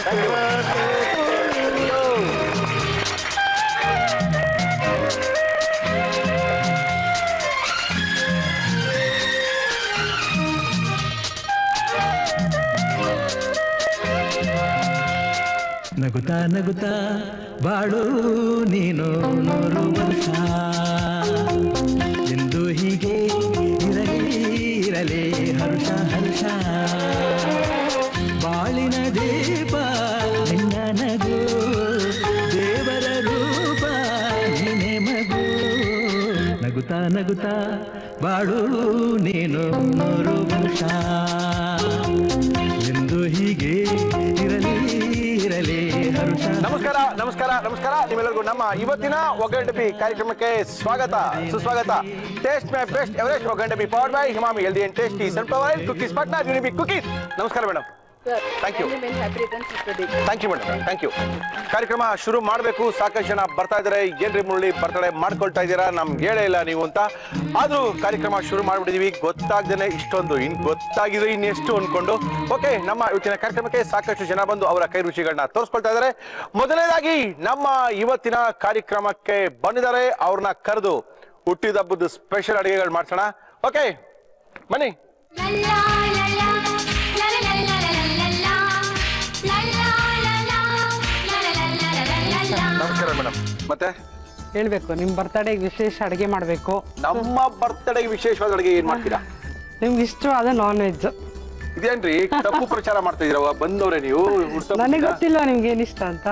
ನಗುತ್ತಾ ನಗುತ್ತಾ ಬಾಳು ನೀನು 100 ವರ್ಷ ಎಂದು ಹೀಗೆ ಇರಲಿ ಹರ್ಷ ಹರ್ಷ ಬಾಳಿನ ದೀಪ ನಿನ್ನ ನಗು ದೇವರ ರೂಪ ನೀನೆ ಮಗು ನಗುತ್ತಾ ನಗುತ್ತಾ ಬಾಳು ನೀನು 100 ವರ್ಷ ಎಂದು ಹೀಗೆ ಇರಲಿ ನಮಸ್ಕಾರ ನಮಸ್ಕಾರ ನಮಸ್ಕಾರ ನಿಮ್ಮೆಲ್ಲರಿಗೂ ನಮ್ಮ ಇವತ್ತಿನ ಒಗ್ಗರಣೆ ಕಾರ್ಯಕ್ರಮಕ್ಕೆ ಸ್ವಾಗತ ಸುಸ್ವಾಗತ. ಟೇಸ್ಟ್ ಮೈ ಬೆಸ್ಟ್ ಎವರೆಸ್ಟ್ ಒಗ್ಗರಣೆ powered by Emami healthy and tasty sunflower oil cookies partner Unibic cookies. ನಮಸ್ಕಾರ madam. Thank you madam, thank you. ಕಾರ್ಯಕ್ರಮ ಶುರು ಮಾಡಬೇಕು. ಸಾಕಷ್ಟು ಜನ ಬರ್ತಾ ಇದ್ದಾರೆ. ಏನ್ರಿ ಮುರಳಿ ಬರ್ತಡೇ ಮಾಡ್ಕೊಳ್ತಾ ಇದ್ದೀರಾ, ನಮ್ಗೆ ಹೇಳೇ ಇಲ್ಲ ನೀವು ಅಂತ. ಆದ್ರೂ ಕಾರ್ಯಕ್ರಮ ಶುರು ಮಾಡ್ಬಿಟ್ಟಿದೀವಿ. ಗೊತ್ತಾಗ್ದೇನೆ ಇಷ್ಟೊಂದು, ಗೊತ್ತಾಗಿದೆ ಇನ್ನೆಷ್ಟು ಅನ್ಕೊಂಡು. ಓಕೆ, ನಮ್ಮ ಇವತ್ತಿನ ಕಾರ್ಯಕ್ರಮಕ್ಕೆ ಸಾಕಷ್ಟು ಜನ ಬಂದು ಅವರ ಕೈ ರುಚಿಗಳನ್ನ ತೋರಿಸ್ಕೊಳ್ತಾ ಇದ್ದಾರೆ. ಮೊದಲನೇದಾಗಿ ನಮ್ಮ ಇವತ್ತಿನ ಕಾರ್ಯಕ್ರಮಕ್ಕೆ ಬಂದಿದ್ದಾರೆ. ಅವ್ರನ್ನ ಕರೆದು ಹುಟ್ಟಿದ ಹಬ್ಬದ ಸ್ಪೆಷಲ್ ಅಡುಗೆಗಳು ಮಾಡ್ಸೋಣ. ಓಕೆ ಬನ್ನಿ. ನಮಸ್ಕಾರ ಮೇಡಮ್. ಮತ್ತೆ ಹೇಳ್ಬೇಕು, ನಿಮ್ ಬರ್ತಡೇಗೆ ವಿಶೇಷ ಅಡಿಗೆ ಮಾಡ್ಬೇಕು. ನಮ್ಮ ಬರ್ತಡೇಗೆ ವಿಶೇಷವಾದ ಅಡಿಗೆ ಏನ್ ಮಾಡ್ತೀರಾ? ನಿಮ್ಗೆ ಇಷ್ಟವಾದ ನಾನ್ ವೆಜ್. ಇದೇನ್ರಿ ತಪ್ಪು ಪ್ರಚಾರ ಮಾಡ್ತಾ ಇದೀರ ಬಂದವ್ರೆ ನೀವು? ನನಗೆ ಗೊತ್ತಿಲ್ಲ ನಿಮ್ಗೆ ಏನ್ ಇಷ್ಟ ಅಂತ.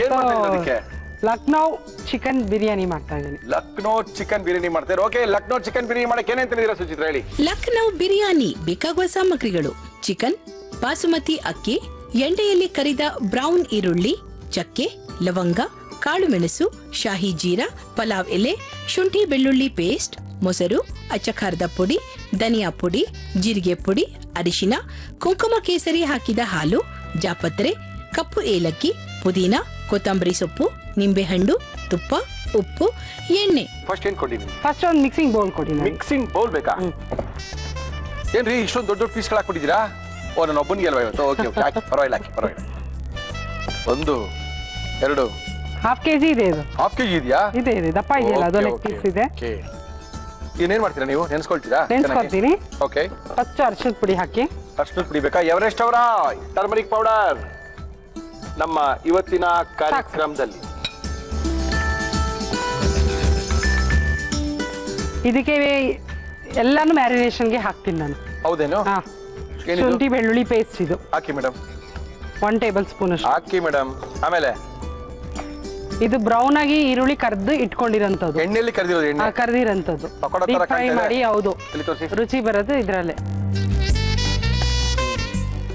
ಏನ್ ಮಾಡ್ತಾ ಅದಕ್ಕೆ? ಲಕ್ನೋ ಚಿಕನ್ ಬಿರಿಯಾನಿ ಮಾಡ್ತಾ ಇದೀನಿ. ಲಕ್ನೋ ಚಿಕನ್ ಬಿರಿಯಾನಿ ಮಾಡ್ತಾರೆ. ಓಕೆ, ಲಕ್ನೋ ಚಿಕನ್ ಬಿರಿಯಾನಿ ಮಾಡಕ್ಕೆ ಏನೇನ್ ತಂದಿದ್ದೀರಾ ಸುಚಿತ್ರ ಹೇಳಿ. ಲಕ್ನೋ ಬಿರಿಯಾನಿ ಬೇಕಾಗುವ ಸಾಮಗ್ರಿಗಳು: ಚಿಕನ್, ಬಾಸುಮತಿ ಅಕ್ಕಿ, ಎಣ್ಣೆಯಲ್ಲಿ ಕರಿದ ಬ್ರೌನ್ ಈರುಳ್ಳಿ, ಚಕ್ಕೆ, ಲವಂಗ, ಕಾಳು ಮೆಣಸು, ಶಾಹಿ ಜೀರಾ, ಪಲಾವ್ ಎಲೆ, ಶುಂಠಿ ಬೆಳ್ಳುಳ್ಳಿ ಪೇಸ್ಟ್, ಮೊಸರು, ಅಚ್ಚಖಾರದ ಪುಡಿ, ಧನಿಯಾ ಪುಡಿ, ಜೀರಿಗೆ ಪುಡಿ, ಅರಿಶಿನ, ಕುಂಕುಮ ಕೇಸರಿ ಹಾಕಿದ ಹಾಲು, ಜಾಪತ್ರೆ, ಕಪ್ಪು ಏಲಕ್ಕಿ, ಪುದೀನ, ಕೊತ್ತಂಬರಿ ಸೊಪ್ಪು, ನಿಂಬೆಹಣ್ಣು, ತುಪ್ಪ, ಉಪ್ಪು, ಎಣ್ಣೆ. ಫಸ್ಟ್ ಏನ್ ಕೊಡಿ? ಫಸ್ಟ್ ಒಂದು ಮಿಕ್ಸಿಂಗ್ ಬೌಲ್ ಕೊಡಿ. ಮಿಕ್ಸಿಂಗ್ ಬೌಲ್ ಬೇಕಾ? ಏನ್ರಿ ಇಷ್ಟೊಂದು ದೊಡ್ಡ ದೊಡ್ಡ ಪೀಸ್ಗಳು ಹಾಕೊಂಡಿದ್ದೀರಾ? ಓ, ನನ್ನ ಒಬ್ಬನಿಗೆ ಅಲ್ವಾ ಇವತ್ತು? ಓಕೆ ಓಕೆ, ಹಾಕಿ, ಪರವಾಗಿಲ್ಲ, ಹಾಕಿ, ಪರವಾಗಿಲ್ಲ. 1 2 ಹಾಫ್ ಕೆಜಿ ಇದೆ. ಇದು ಹಾಫ್ ಕೆಜಿ ಇದೆಯಾ? ಇದೆ ಇದೆ, ದಪ್ಪ ಇದೆಯಲ್ಲ, ಅದು ಲೆಗ್ ಪೀಸ್ ಇದೆ. ಏನೇನ್ ಮಾಡ್ತೀರಾ ನೀವು? ನೆನ್ಸ್ಕೊಳ್ತೀರಾ? ನೆನ್ಸ್ಕೊಳ್ತೀನಿ. ಓಕೆ, ಫಸ್ಟ್ ಅರಿಶಿನ ಪುಡಿ ಹಾಕಿ. ಅರಿಶಿನ ಪುಡಿ ಬೇಕಾ? ಎವರೆಸ್ಟ್ ಅವರ ಟರ್ಮರಿಕ್ ಪೌಡರ್ ನಮ್ಮ ಇವತ್ತಿನ ಕಾರ್ಯಕ್ರಮದಲ್ಲಿ. ಇದಕ್ಕೆ ಎಲ್ಲಾನು ಮ್ಯಾರಿನೇಷನ್ಗೆ ಹಾಕ್ತೀನಿ ನಾನು. ಹೌದೇನು? ಶುಂಠಿ ಬೆಳ್ಳುಳ್ಳಿ ಪೇಸ್ಟ್ ಇದು ಹಾಕಿ ಮೇಡಮ್. 1 ಟೇಬಲ್ ಸ್ಪೂನ್ ಅಷ್ಟು ಹಾಕಿ ಮೇಡಮ್. ಆಮೇಲೆ ಇದು ಬ್ರೌನ್ ಆಗಿ ಈರುಳ್ಳಿ ಕರ್ದು ಇಟ್ಕೊಂಡಿರೋಂಥದ್ದು. ಎಣ್ಣೆಯಲ್ಲಿ ಕರ್ದಿರೋದು? ಎಣ್ಣೆ ಕರ್ದಿರೋಂಥದ್ದು ಫ್ರೈ ಮಾಡಿ. ಹೌದು, ರುಚಿ ಬರೋದು ಇದ್ರಲ್ಲೇ.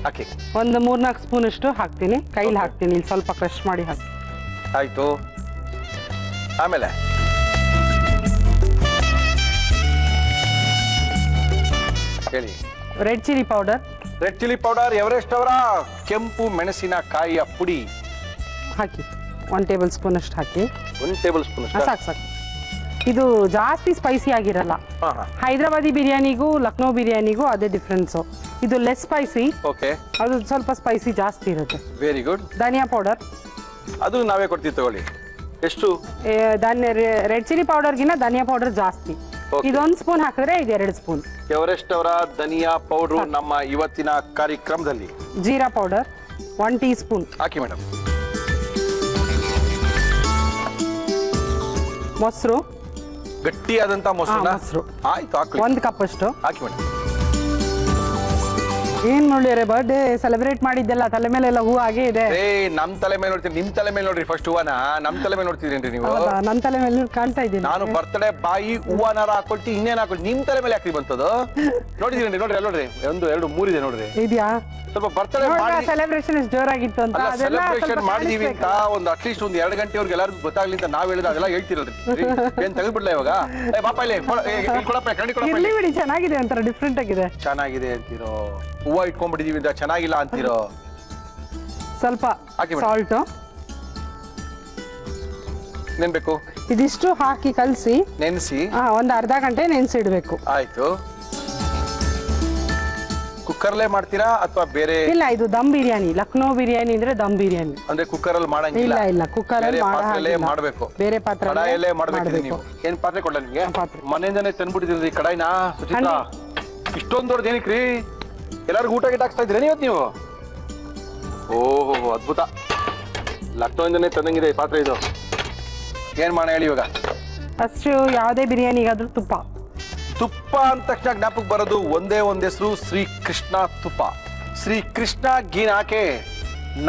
ಹಾಕಿ ಒಂದು 3-4 ಸ್ಪೂನ್ ಅಷ್ಟು ಹಾಕ್ತೀನಿ. ಕೈಲಿ ಹಾಕ್ತೀನಿ, ಇಲ್ಲಿ ಸ್ವಲ್ಪ ಕ್ರಶ್ ಮಾಡಿ ಹಾಕಿ. ಆಯ್ತು. ಆಮೇಲೆ ಹೇಳಿ. Red chilli powder. Red chilli powder Everest ಅವರ ಕೆಂಪು ಮೆಣಸಿನಕಾಯಿಯ ಪುಡಿ ಹಾಕಿ. 1 ಟೇಬಲ್ ಸ್ಪೂನ್ ಅಷ್ಟು ಹಾಕಿ. 1 ಟೇಬಲ್ ಸ್ಪೂನ್ ಸಾಕು ಸಾಕು. ಇದು ಜಾಸ್ತಿ ಸ್ಪೈಸಿ ಆಗಿರಲ್ಲ. ಹೈದರಾಬಾದಿ ಬಿರಿಯಾನಿಗೂ ಲಕ್ನೋ ಬಿರಿಯಾನಿಗೂ ಅದೇ ಡಿಫ್ರೆನ್ಸು. ಇದು ಲೆಸ್ ಸ್ಪೈಸಿ, ಓಕೆ, ಅದು ಸ್ವಲ್ಪ ಸ್ಪೈಸಿ ಜಾಸ್ತಿ ಇರುತ್ತೆ. Very good. ಧನಿಯಾ ಪೌಡರ್ ಅದು ನಾವೇ ಕೊಡ್ತೀವಿ, ತಗೊಳ್ಳಿ. ಎಷ್ಟು? ರೆಡ್ ಚಿಲ್ಲಿ ಪೌಡರ್ಗಿನ ಧನಿಯಾ ಪೌಡರ್ ಜಾಸ್ತಿ. ಇದು 1 ಸ್ಪೂನ್ ಹಾಕಿದ್ರೆ ಇದು 2 ಸ್ಪೂನ್. ಎವರೆಸ್ಟ್ ಅವರ ಧನಿಯಾ ಪೌಡರ್ ನಮ್ಮ ಇವತ್ತಿನ ಕಾರ್ಯಕ್ರಮದಲ್ಲಿ. ಜೀರಾ ಪೌಡರ್ 1 ಟೀ ಸ್ಪೂನ್ ಹಾಕಿ ಮೇಡಮ್. ಮೊಸರು, ಗಟ್ಟಿಯಾದಂತ ಮೊಸರು. ಆಯ್ತು, ಹಾಕಿ. 1 ಕಪ್ ಅಷ್ಟು ಹಾಕಿ ಮೇಡಮ್. ಏನ್ ನೋಡಿದ್ರೆ ಬರ್ಡೇ ಸೆಲೆಬ್ರೇಟ್ ಮಾಡಿದ್ದೆಲ್ಲ ತಲೆ ಮೇಲೆ ಎಲ್ಲ ಹೂ ಹಾಗೆ ಇದೆ. ನಮ್ ತಲೆ ಮೇಲೆ ನೋಡ್ತೀನಿ, ನಿಮ್ ತಲೆ ಮೇಲೆ ನೋಡ್ರಿ. ಫಸ್ಟ್ ಹೂವನ ನಮ್ ತಲೆ ಮೇಲೆ ನೋಡ್ತಿದ್ರೇನ್ರಿ ನೀವು? ನನ್ ತಲೆ ಮೇಲೆ ಕಾಣ್ತಾ ಇದ್ದೀನಿ. ನಾನು ಬರ್ತಡೇ ಬಾಯಿ ಹೂವನಾರ ಹಾಕೊಳ್ತಿ, ಇನ್ನೇನ್ ಹಾಕೊಳ್ತಿ? ನಿಮ್ ತಲೆ ಮೇಲೆ ಯಾಕ್ರಿ ಬಂತದು? ನೋಡಿದ್ರೇನ್ರಿ? ನೋಡ್ರಿ, ಅಲ್ಲಿ ನೋಡ್ರಿ, 1 2 3 ಇದೆ ನೋಡ್ರಿ. ಇದೆಯಾ? ಸ್ವಲ್ಪ ಬರ್ತಡೇ ಸೆಲೆಬ್ರೇಷನ್ ಎಷ್ಟು ಜೋರಾಗಿತ್ತು ಅಂತ. ಸೆಲೆಬ್ರೇಷನ್ ಮಾಡಿದೀವಿ ಅಂತ ಒಂದು ಅಟ್ಲೀಸ್ಟ್ 1-2 ಗಂಟೆವರೆಗೆ ಎಲ್ಲರಿಗೂ ಗೊತ್ತಾಗ್ಲಿ ಅಂತ ನಾವ್ ಹೇಳಿದ ಅದೆಲ್ಲ ಹೇಳ್ತಿರಲ್ರಿ. ಏನ್ ತೆಗೆದ್ಬಿಡ್ಲ ಇವಾಗ? ಪಾಪ ಇಲ್ಲಿ ಇರ್ಲಿ ಬಿಡಿ, ಚೆನ್ನಾಗಿದೆ, ಒಂಥರ ಡಿಫ್ರೆಂಟ್ ಆಗಿದೆ. ಚೆನ್ನಾಗಿದೆ ಅಂತೀರೋ? ಹೂವ ಇಟ್ಕೊಂಡ್ಬಿಟ್ಟಿದೀವಿ ಅಂತ ಚೆನ್ನಾಗಿಲ್ಲ ಅಂತೀರೋ? ಸ್ವಲ್ಪ ಸಾಲ್ಟ್ ನೆನ್ಬೇಕು. ಇದಿಷ್ಟು ಹಾಕಿ ಕಲಸಿ ನೆನ್ಸಿ 1 ಅರ್ಧ ಗಂಟೆ ನೆನ್ಸಿಡ್ಬೇಕು. ಆಯ್ತು. ಕುಕ್ಕರ್ಲೇ ಮಾಡ್ತೀರಾ ಅಥವಾ ಬೇರೆ? ಇಲ್ಲ, ಇದು ದಮ್ ಬಿರಿಯಾನಿ. ಲಕ್ನೋ ಬಿರಿಯಾನಿ ಅಂದ್ರೆ ದಮ್ ಬಿರಿಯಾನಿ. ಅಂದ್ರೆ ಕುಕ್ಕರ್ ಅಲ್ಲಿ ಮಾಡಂಗಿಲ್ಲ? ಇಲ್ಲ, ಕುಕ್ಕರ್ ಅಲ್ಲಿ ಮಾಡಬೇಕು. ಬೇರೆ ಪಾತ್ರೆ ಕಡಾಯಲ್ಲೇ ಮಾಡ್ಬೇಕು. ನೀವು ಏನ್ ಪಾತ್ರೆ ಕೊಡ್ಲ ನಿಮ್ಗೆ? ಮನೆಯಿಂದಾನೆ ತಂದ್ಬಿಟ್ಟಿದ್ರಿ ಕಡಾಯಿನ ಸುಚಿತ್ರಾ? ಇಷ್ಟೊಂದು ದೊಡ್ಡದು ಏನಕ್ರಿ? ಎಲ್ಲರಿಗೂ ಊಟ ಗಿಟ ಹಾಕ್ತಾ ಇದ್ರಿ ಇವತ್ತು ನೀವು? ಓಹೋ, ಅದ್ಭುತ. ಲಕ್ನೋಯಿಂದಾನೆ ತಂದಂಗಿದೆ ಈ ಪಾತ್ರೆ ಇದು. ಏನ್ ಮಾಡ ಹೇಳಿ ಇವಾಗ? ಫಸ್ಟ್ ಯಾವುದೇ ಬಿರಿಯಾನಿಗಾದ್ರೂ ತುಪ್ಪ. ತುಪ್ಪ ಅಂದ ತಕ್ಷಣ ಜ್ಞಾಪಕ ಬರೋದು ಒಂದೇ ಒಂದ್ ಹೆಸರು, ಶ್ರೀ ಕೃಷ್ಣ ತುಪ್ಪ. ಶ್ರೀ ಕೃಷ್ಣ ಗೀನ ಹಾಕಿ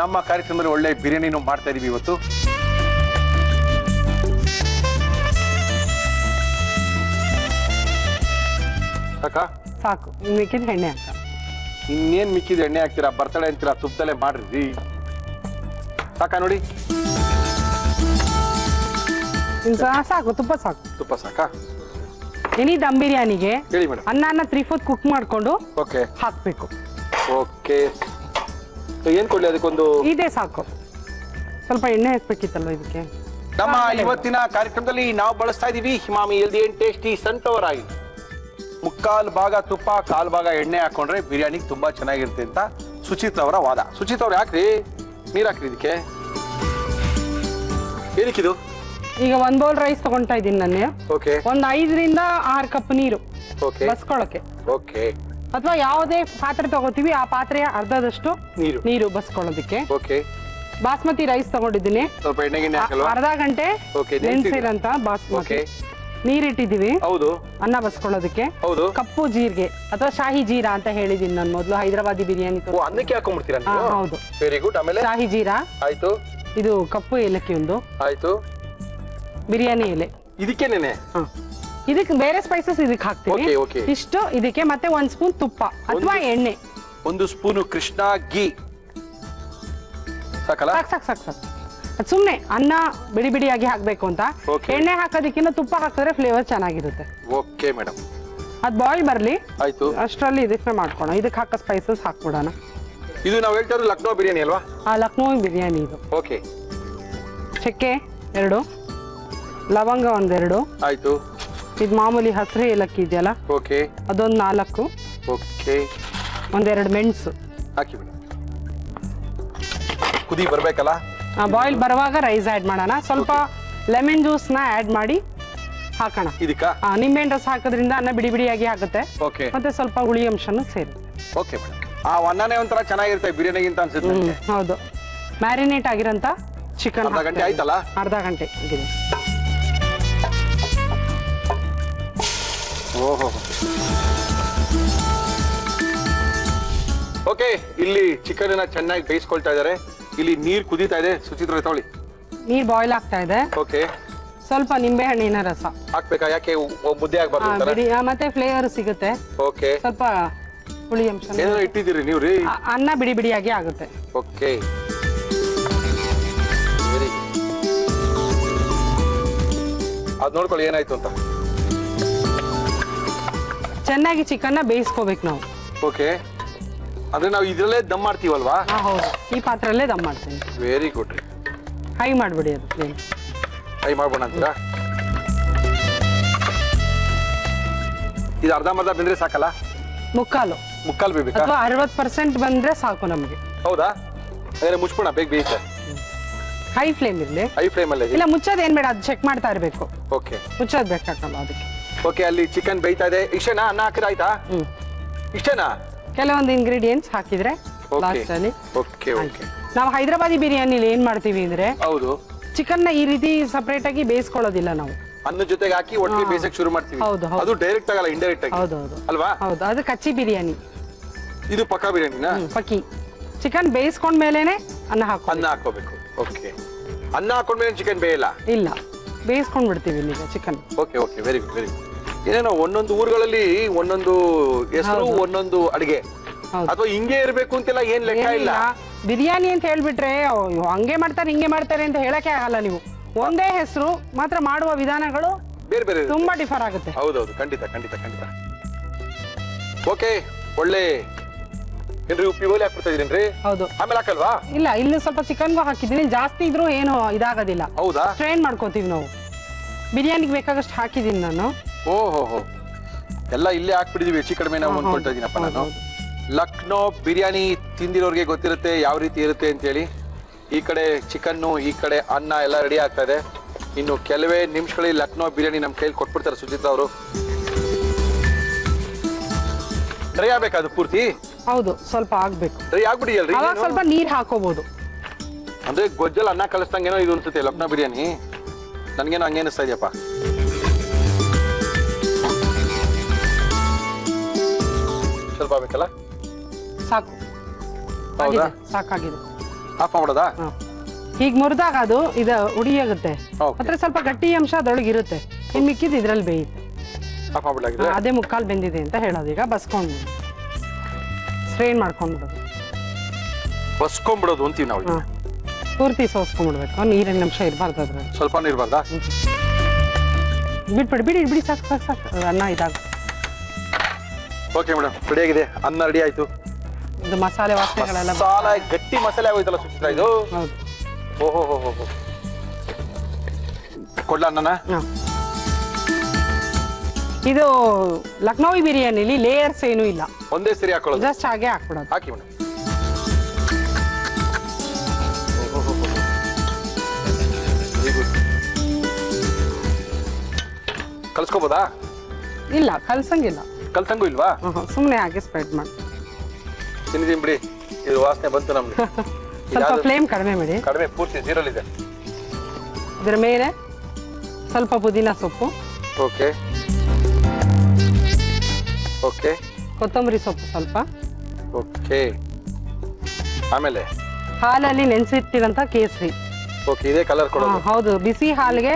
ನಮ್ಮ ಕಾರ್ಯಕ್ರಮದಲ್ಲಿ ಒಳ್ಳೆ ಬಿರಿಯಾನಿನೂ ಮಾಡ್ತಾ ಇದೀವಿ ಇವತ್ತು. ಸಾಕು, ಮಿಕ್ಕಿದ ಎಣ್ಣೆ ಹಾಕ. ಇನ್ನೇನ್ ಮಿಕ್ಕಿದ ಎಣ್ಣೆ ಹಾಕ್ತೀರಾ? ಬರ್ತಡೆ ಅಂತೀರಾ, ತುಪ್ಪದಲ್ಲೇ ಮಾಡ್ರಿ. ಸಾಕಾ ನೋಡಿ? ಸಾಕು, ತುಪ್ಪ ಸಾಕು. ತುಪ್ಪ ಸಾಕಾ? ಎನಿ ದಮ್ ಬಿರಿಯಾನಿಗೆ ಹೇಳಿ ಮೇಡಮ್. ಅನ್ನನ 3/4 ಕುಕ್ ಮಾಡ್ಕೊಂಡು ಓಕೆ ಹಾಕ್ಬೇಕು. ಓಕೆ, ಏನ್ ಕೊಡ್ಲಿ ಅದಕ್ಕೊಂದು? ಇದೇ ಸಾಕು. ಸ್ವಲ್ಪ ಎಣ್ಣೆ ಹಾಕ್ಬೇಕಿತ್ತಲ್ವ ಇದಕ್ಕೆ. ನಮ್ಮ ಇವತ್ತಿನ ಕಾರ್ಯಕ್ರಮದಲ್ಲಿ ನಾವು ಬಳಸ್ತಾ ಇದೀವಿ Emami healthy and tasty sunflower oil. 3/4 ಭಾಗ ತುಪ್ಪ, 1/4 ಭಾಗ ಎಣ್ಣೆ ಹಾಕೊಂಡ್ರೆ ಬಿರಿಯಾನಿ ತುಂಬಾ ಚೆನ್ನಾಗಿರುತ್ತೆ ಅಂತ ಸುಚಿತ್ ಅವರ ವಾದ. ಸುಚಿತ್ ಅವ್ರು ಯಾಕ್ರಿ ನೀರ್ ಹಾಕ್ರಿ ಇದಕ್ಕೆ? ಏನಕ್ಕಿದು? ಈಗ 1 ಬೌಲ್ ರೈಸ್ ತಗೊಂತಾ ಇದೀನಿ ನಾನು. ಓಕೆ. ಒಂದ್ 5 ರಿಂದ 6 ಕಪ್ ನೀರು ಬಸ್ಕೊಳಕ್ಕೆ. ಓಕೆ. ಅಥವಾ ಯಾವುದೇ ಪಾತ್ರೆ ತಗೋತೀವಿ ಆ ಪಾತ್ರೆಯ ಅರ್ಧದಷ್ಟು ನೀರು ಬಸ್ಕೊಳ್ಳೋದಕ್ಕೆ. ಓಕೆ. ಬಾಸ್ಮತಿ ರೈಸ್ ತಗೊಂಡಿದ್ದೀನಿ. ಸ್ವಲ್ಪ ಎಣ್ಣೆ ಗಿಣ್ಣೆ ಹಾಕಲ್ವಾ? ಅರ್ಧ ಗಂಟೆ ನೆನ್ಸಿರಂತ ಬಾಸ್ಮತಿ ನೀರಿಟ್ಟಿದೀವಿ. ಹೌದು. ಅನ್ನ ಬಸ್ಕೊಳ್ಳೋದಕ್ಕೆ. ಹೌದು. ಕಪ್ಪು ಜೀರಿಗೆ ಅಥವಾ ಶಾಹಿ ಜೀರಾ ಅಂತ ಹೇಳಿದೀನಿ ನಾನು ಮೊದಲು ಹೈದರಾಬಾದಿ ಬಿರಿಯಾನಿ. ಅನ್ನಕ್ಕೆ ಹಾಕೊಂಡ್ಬಿಡ್ತೀರಾ ನೀವು? ಹೌದು. Very good. ಆಮೇಲೆ ಶಾಹಿ ಜೀರಾ ಆಯ್ತು. ಇದು ಕಪ್ಪು ಏಲಕ್ಕಿ ಒಂದು ಆಯ್ತು. ಬಿರಿಯಾನಿ ಎಲೆ ಇದಕ್ಕೇನೆ ಇದಕ್ಕೆ ಬೇರೆ ಸ್ಪೈಸಸ್ ಇದಕ್ಕೆ ಹಾಕ್ತೀವಿ. ಇಷ್ಟು ಇದಕ್ಕೆ ಮತ್ತೆ 1 ಸ್ಪೂನ್ ತುಪ್ಪ ಅಥವಾ ಎಣ್ಣೆ. 1 ಸ್ಪೂನ್ ಕೃಷ್ಣ ಗೀ ಸಾಕಲ್ಲ? ಸಾಕು. ಸುಮ್ನೆ ಅನ್ನ ಬಿಡಿ ಬಿಡಿಯಾಗಿ ಹಾಕ್ಬೇಕು ಅಂತ. ಎಣ್ಣೆ ಹಾಕೋದಕ್ಕಿಂತ ತುಪ್ಪ ಹಾಕಿದ್ರೆ ಫ್ಲೇವರ್ ಚೆನ್ನಾಗಿರುತ್ತೆ. Okay madam. ಅದ್ ಬಾಯ್ಲ್ ಬರ್ಲಿ. ಆಯ್ತು. ಅಷ್ಟರಲ್ಲಿ ಇದಕ್ಕೆ ಮಾಡ್ಕೋಣ. ಇದಕ್ಕೆ ಹಾಕೋ ಸ್ಪೈಸಸ್ ಹಾಕ್ಬಿಡೋಣ. ಇದು ನಾವು ಹೇಳ್ತಾ ಇರೋದು ಲಕ್ನೋ ಬಿರಿಯಾನಿ ಅಲ್ವಾ? ಲಕ್ನೋ ಬಿರಿಯಾನಿ ಇದು. ಓಕೆ. ಚಕ್ಕೆ 2, ಲವಂಗ 1 2. ಆಯ್ತು. ಇದು ಮಾಮೂಲಿ ಹಸಿರು ಏಲಕ್ಕಿ ಇದೆಯಲ್ಲ, ಓಕೆ, ಅದೊಂದು 4. ಓಕೆ. 1 2 ಮೆಣಸು ಹಾಕಿ ಬಿಡಿ. ಕುದಿ ಬರ್ಬೇಕಲ್ಲ? ಬಾಯ್ಲ್ ಬರುವಾಗ ರೈಸ್ ಆಡ್ ಮಾಡೋಣ. ಸ್ವಲ್ಪ ಲೆಮನ್ ಜ್ಯೂಸ್ ನ ಆಡ್ ಮಾಡಿ ಹಾಕೋಣ ಇದಕ್ಕ. ನಿಂಬೆಹಣ್ಣು ರಸ ಹಾಕೋದ್ರಿಂದ ಅನ್ನ ಬಿಡಿ ಬಿಡಿಯಾಗಿ ಆಗುತ್ತೆ. ಓಕೆ. ಮತ್ತೆ ಸ್ವಲ್ಪ ಹುಳಿ ಅಂಶನೂ ಸೇರುತ್ತೆ. Okay madam. ಆ ಅನ್ನನೇ ಒಂಥರ ಚೆನ್ನಾಗಿರುತ್ತೆ ಬಿರಿಯಾನಿಗಿಂತ ಅನ್ಸುತ್ತೆ. ಹೌದು. ಮ್ಯಾರಿನೇಟ್ ಆಗಿರೋಂಥ ಚಿಕನ್ ಅರ್ಧ ಗಂಟೆ ಆಯ್ತಲ್ಲ? ಅರ್ಧ ಗಂಟೆ ಆಗಿದೆ. ಓಹೋ. ಓಕೆ, ಇಲ್ಲಿ ಚಿಕನ್ ಚೆನ್ನಾಗಿ ಬೇಯಿಸ್ಕೊಳ್ತಾ ಇದ್ದಾರೆ. ಇಲ್ಲಿ ನೀರ್ ಕುದೀತಾ ಇದೆ. ಸುಚಿತ್ರ ತಗೊಳ್ಳಿ. ನೀರ್ ಬಾಯ್ಲ್ ಆಗ್ತಾ ಇದೆ. ಓಕೆ. ಸ್ವಲ್ಪ ನಿಂಬೆ ಹಣ್ಣಿನ ರಸ ಹಾಕ್ಬೇಕಾ? ಯಾಕೆ ಮುದ್ದೆ ಆಗ್ಬಾರ್ದು? ಮತ್ತೆ ಫ್ಲೇವರ್ ಸಿಗುತ್ತೆ. ಓಕೆ. ಸ್ವಲ್ಪ ಹುಳಿ ಅಂಶ ಏನಾದ್ರು ಇಟ್ಟಿದ್ದೀರಿ ನೀವು ರೀ? ಅನ್ನ ಬಿಡಿ ಬಿಡಿಯಾಗಿ ಆಗುತ್ತೆ. ಓಕೆ. ಅದ್ ನೋಡ್ಕೊಳ್ಳಿ ಏನಾಯ್ತು ಅಂತ. ಚೆನ್ನಾಗಿ ಚಿಕನ್ ಬೇಯಿಸ್ಕೋಬೇಕು ನಾವು. ಓಕೆ. ಅಂದ್ರೆ ನಾವು ಇದ್ರಲ್ಲೇ ದಮ್ ಮಾಡ್ತೀವಲ್ವಾ? ಹೌದು, ಈ ಪಾತ್ರಲ್ಲೇ ದಮ್ ಮಾಡ್ತೀನಿ. Very good. ಹೈ ಮಾಡ್ಬಿಡಿ ಅದು ಫ್ಲೇಮ್. ಹೈ ಮಾಡ್ಬೋಣ ಅಂತೀರಾ? ಇದು ಅರ್ಧಂಬರ್ಧ ಬೆಂದ್ರೆ ಸಾಕಲ್ಲ? ಮುಕ್ಕಾಲು ಬೇಯಬೇಕಾ? ಅಥವಾ 60% ಬಂದ್ರೆ ಸಾಕು ನಮ್ಗೆ. ಹೌದಾ? ಹಾಗಾದ್ರೆ ಮುಚ್ಕೋಣ, ಬೇಗ ಬೇಯುತ್ತೆ. ಹೈ ಫ್ಲೇಮ್ ಇರ್ಲಿ. ಹೈ ಫ್ಲೇಮ್ ಅಲ್ಲೇ ಇಲ್ಲ, ಮುಚ್ಚೋದು ಏನ್ ಬೇಡ, ಅದು ಚೆಕ್ ಮಾಡ್ತಾ ಇರ್ಬೇಕು. ಓಕೆ. ಮುಚ್ಚೋದು ಬೇಕಾಗಲ್ಲ ಅದಕ್ಕೆ. ಓಕೆ. ಅಲ್ಲಿ ಚಿಕನ್ ಬೇಯ್ತಾ ಇದೆ. ಇಷ್ಟೇನಾ? ಅನ್ನ ಹಾಕಿದ್ರೆ ಆಯ್ತಾ? ಇಷ್ಟೇನಾ? ಕೆಲವೊಂದು ಇಂಗ್ರೀಡಿಯೆಂಟ್ಸ್ ಹಾಕಿದ್ರೆ ಲಾಸ್ಟ್ ಅಲ್ಲಿ. ಓಕೆ. ಓಕೆ. ನಾವು ಹೈದರಾಬಾದಿ ಬಿರಿಯಾನಿಲಿ ಏನ್ ಮಾಡ್ತೀವಿ ಅಂದ್ರೆ, ಹೌದು, ಚಿಕನ್ ನ ಈ ರೀತಿ ಸಪರೇಟ್ ಆಗಿ ಬೇಯಿಸ್ಕೊಳ್ಳೋದಿಲ್ಲ ನಾವು. ಅನ್ನ ಜೊತೆಗೆ ಹಾಕಿ ಒಟ್ಟಿಗೆ ಬೇಯಿಸಕ್ ಶುರು ಮಾಡ್ತೀವಿ. ಅದು ಡೈರೆಕ್ಟ್ ಆಗಲ್ಲ, ಇಂಡೈರೆಕ್ಟ್ ಆಗಿ. ಹೌದು ಅಲ್ವಾ? ಹೌದು, ಅದು ಕಚ್ಚಿ ಬಿರಿಯಾನಿ. ಇದು ಪಕ್ಕಾ ಬಿರಿಯಾನಿನಾ? ಪಕ್ಕಿ. ಚಿಕನ್ ಬೇಯಿಸ್ಕೊಂಡ್ ಮೇಲೆನೆ ಅನ್ನ ಹಾಕೋಬೇಕು. ಓಕೆ. ಅನ್ನ ಹಾಕೊಂಡ್ಮೇಲೆ ಚಿಕನ್ ಬೇಯಲ್ಲ? ಇಲ್ಲ, ಬೇಯಿಸ್ಕೊಂಡ್ ಬಿಡ್ತೀವಿ ಈಗ chicken. Okay. Okay. Very good, very good. ಏನೇನೋ ಒಂದೊಂದು ಊರುಗಳಲ್ಲಿ ಒಂದೊಂದು ಹೆಸರು, ಒಂದೊಂದು ಅಡಿಗೆ, ಅಥವಾ ಹಿಂಗೆ ಇರ್ಬೇಕು ಅಂತೆಲ್ಲ ಏನ್ ಲೆಕ್ಕ ಇಲ್ಲ. ಬಿರಿಯಾನಿ ಅಂತ ಹೇಳ್ಬಿಟ್ರೆ ಹಂಗೆ ಮಾಡ್ತಾರೆ ಹಿಂಗೆ ಮಾಡ್ತಾರೆ ಅಂತ ಹೇಳಕ್ಕೆ ಆಗಲ್ಲ. ನೀವು ಒಂದೇ ಹೆಸರು ಮಾತ್ರ ಮಾಡುವ ವಿಧಾನಗಳು ಬೇರೆ ಬೇರೆ ತುಂಬಾ ಡಿಫರ್ ಆಗುತ್ತೆ. ಹೌದೌದು, ಖಂಡಿತ ಖಂಡಿತ ಖಂಡಿತ. ಓಕೆ. ಒಳ್ಳೆ ಏನ್ರಿ ಉಪ್ಪಿ ಓಲೆ ಹಾಕ್ಬಿಡ್ತಾ ಇದೀನಿ. ಹೌದು. ಆಮೇಲೆ ಹಾಕಲ್ವಾ? ಇಲ್ಲ, ಇಲ್ಲಿ ಸ್ವಲ್ಪ ಚಿಕನ್ಗೂ ಹಾಕಿದೀನಿ. ಜಾಸ್ತಿ ಇದ್ರೂ ಏನು ಇದಾಗೋದಿಲ್ಲ. ಹೌದಾ? ಸ್ಟ್ರೈನ್ ಮಾಡ್ಕೋತೀವಿ ನಾವು. ಬಿರಿಯಾನಿಗೆ ಬೇಕಾಗಷ್ಟು ಹಾಕಿದೀನಿ ನಾನು. ಓಹೋ. ಎಲ್ಲ ಇಲ್ಲೇ ಹಾಕ್ಬಿಟ್ಟಿದೀವಿ, ಹೆಚ್ಚು ಕಡಿಮೆ ನಾವು ಅನ್ಕೊಳ್ತಾ ಇದೀನಪ್ಪ ನಾನು. ಲಕ್ನೋ ಬಿರಿಯಾನಿ ತಿಂದಿರೋರಿಗೆ ಗೊತ್ತಿರುತ್ತೆ ಯಾವ ರೀತಿ ಇರುತ್ತೆ ಅಂತೇಳಿ. ಈ ಕಡೆ ಚಿಕನ್ನು, ಈ ಕಡೆ ಅನ್ನ ಎಲ್ಲ ರೆಡಿ ಆಗ್ತಾ ಇದೆ. ಇನ್ನು ಕೆಲವೇ ನಿಮಿಷಗಳಲ್ಲಿ ಲಕ್ನೋ ಬಿರಿಯಾನಿ ನಮ್ಮ ಕೈಲಿ ಕೊಟ್ಬಿಡ್ತಾರೆ ಸುಚಿತ್ರಾ ಅವರು. ಡ್ರೈ ಆಗ್ಬೇಕಾದು ಪೂರ್ತಿ? ಹೌದು, ಸ್ವಲ್ಪ ಆಗ್ಬೇಕು. ಡ್ರೈ ಆಗ್ಬಿಡಿಯಲ್ರಿ? ಅವಾಗ ಸ್ವಲ್ಪ ನೀರ್ ಹಾಕೋಬಹುದು. ಅಂದ್ರೆ ಗೊಜ್ಜಲ್ ಅನ್ನ ಕಲಿಸ್ದಂಗೇನೋ ಇದು ಅನ್ಸುತ್ತೆ ಲಕ್ನೋ ಬಿರಿಯಾನಿ. ನನ್ಗೇನೋ ಹಂಗೆ ಅನಿಸ್ತಾ ಇದೆಯಪ್ಪ. ಸ್ವಲ್ಪ ಆಗ್ಬೇಕಲ್ಲ? ಸಾಕು, ಹೌದಾ? ಸಾಕಾಗಿದೆ. ಆಫ್ ಮಾಡ್ಬೋದಾ? ಹೀಗ್ ಮುರಿದಾಗ ಅದು ಇದು ಉಡಿಯಾಗುತ್ತೆ. Okay. ಮತ್ತೆ ಸ್ವಲ್ಪ ಗಟ್ಟಿ ಅಂಶ ಅದ್ರೊಳಗೆ ಇರುತ್ತೆ. ಇನ್ ಮಿಕ್ಕಿದ್ ಇದ್ರಲ್ಲಿ ಬೇಯುತ್ತೆ. ಆಫ್ ಮಾಡ್ಬಿಡಾಗಿದೆ? ಅದೇ ಮುಕ್ಕಾಲ್ ಬೆಂದಿದೆ ಅಂತ ಹೇಳೋದು. ಈಗ ಬಸ್ಕೊಂಡು ಸ್ಟ್ರೈನ್ ಮಾಡ್ಕೊಂಡ್ಬಿಡೋದು. ಬಸ್ಕೊಂಡ್ಬಿಡೋದು ಅಂತೀವಿ ನಾವು. ಪೂರ್ತಿ ಸೋಸ್ಕೊಂಡ್ಬಿಡ್ಬೇಕು. ನೀರಿನ ಅಂಶ ಇರಬಾರ್ದು ಅದ್ರಲ್ಲಿ. ಸ್ವಲ್ಪ ಇರ್ಬಾರ್ದಾ? ಬಿಡಿ ಸಾಕು ಸಾಕು ಸಾಕು. ಅನ್ನ ಇದಾಗ. ಓಕೆ ಮೇಡಮ್, ರೆಡಿ ಆಗಿದೆ. ಅನ್ನ ರೆಡಿ ಆಯ್ತು. ಇದು ಮಸಾಲೆ ವಾಸನೆಗಳೆಲ್ಲ ಮಸಾಲ ಗಟ್ಟಿ ಮಸಾಲೆ ಆಗೋಯ್ತಲ್ಲ ಸುಚಿತ್ರಾ ಇದು. ಹೌದು. ಓಹೋ ಹೋ ಹೋ ಹೋ. ಕೊಡ್ಲಾ ಅನ್ನನ? ಇದು ಲಕ್ನೋವಿ ಬಿರಿಯಾನಿಲಿ ಲೇಯರ್ಸ್ ಏನೂ ಇಲ್ಲ. ಒಂದೇ ಸರಿ ಹಾಕೊಳ್ಳೋದು? ಜಸ್ಟ್ ಹಾಗೆ ಹಾಕ್ಬಿಡೋದು. ಹಾಕಿ ಮೇಡಮ್. ಕಲ್ಸ್ಕೋಬೋದಾ? ಇಲ್ಲ, ಕಲ್ಸಂಗಿಲ್ಲ. ಕಲ್ಸಂಗೂ ಇಲ್ವಾ? ಸುಮ್ಮನೆ ಹಾಗೆ ಸ್ಪ್ರೆಡ್ ಮಾಡಿ. ತಿಂದಿದ್ದೀನಿ ಬಿಡಿ, ಇದು ವಾಸನೆ ಬಂತು ನಮ್ಗೆ. ಸ್ವಲ್ಪ ಫ್ಲೇಮ್ ಕಡಿಮೆ ಮಾಡಿ. ಕಡಿಮೆ, ಪೂರ್ತಿ ಜೀರಲ್ಲಿದೆ. ಇದರ ಮೇಲೆ ಸ್ವಲ್ಪ ಪುದೀನ ಸೊಪ್ಪು. Okay okay. ಕೊತ್ತಂಬರಿ ಸೊಪ್ಪು ಸ್ವಲ್ಪ. ಓಕೆ. ಆಮೇಲೆ ಹಾಲಲ್ಲಿ ನೆನೆಸಿಟ್ಟಿರಂತ ಕೇಸರಿ. ಓಕೆ, ಇದೇ ಕಲರ್ ಕೊಡೋದು? ಹೌದು, ಬಿಸಿ ಹಾಲಿಗೆ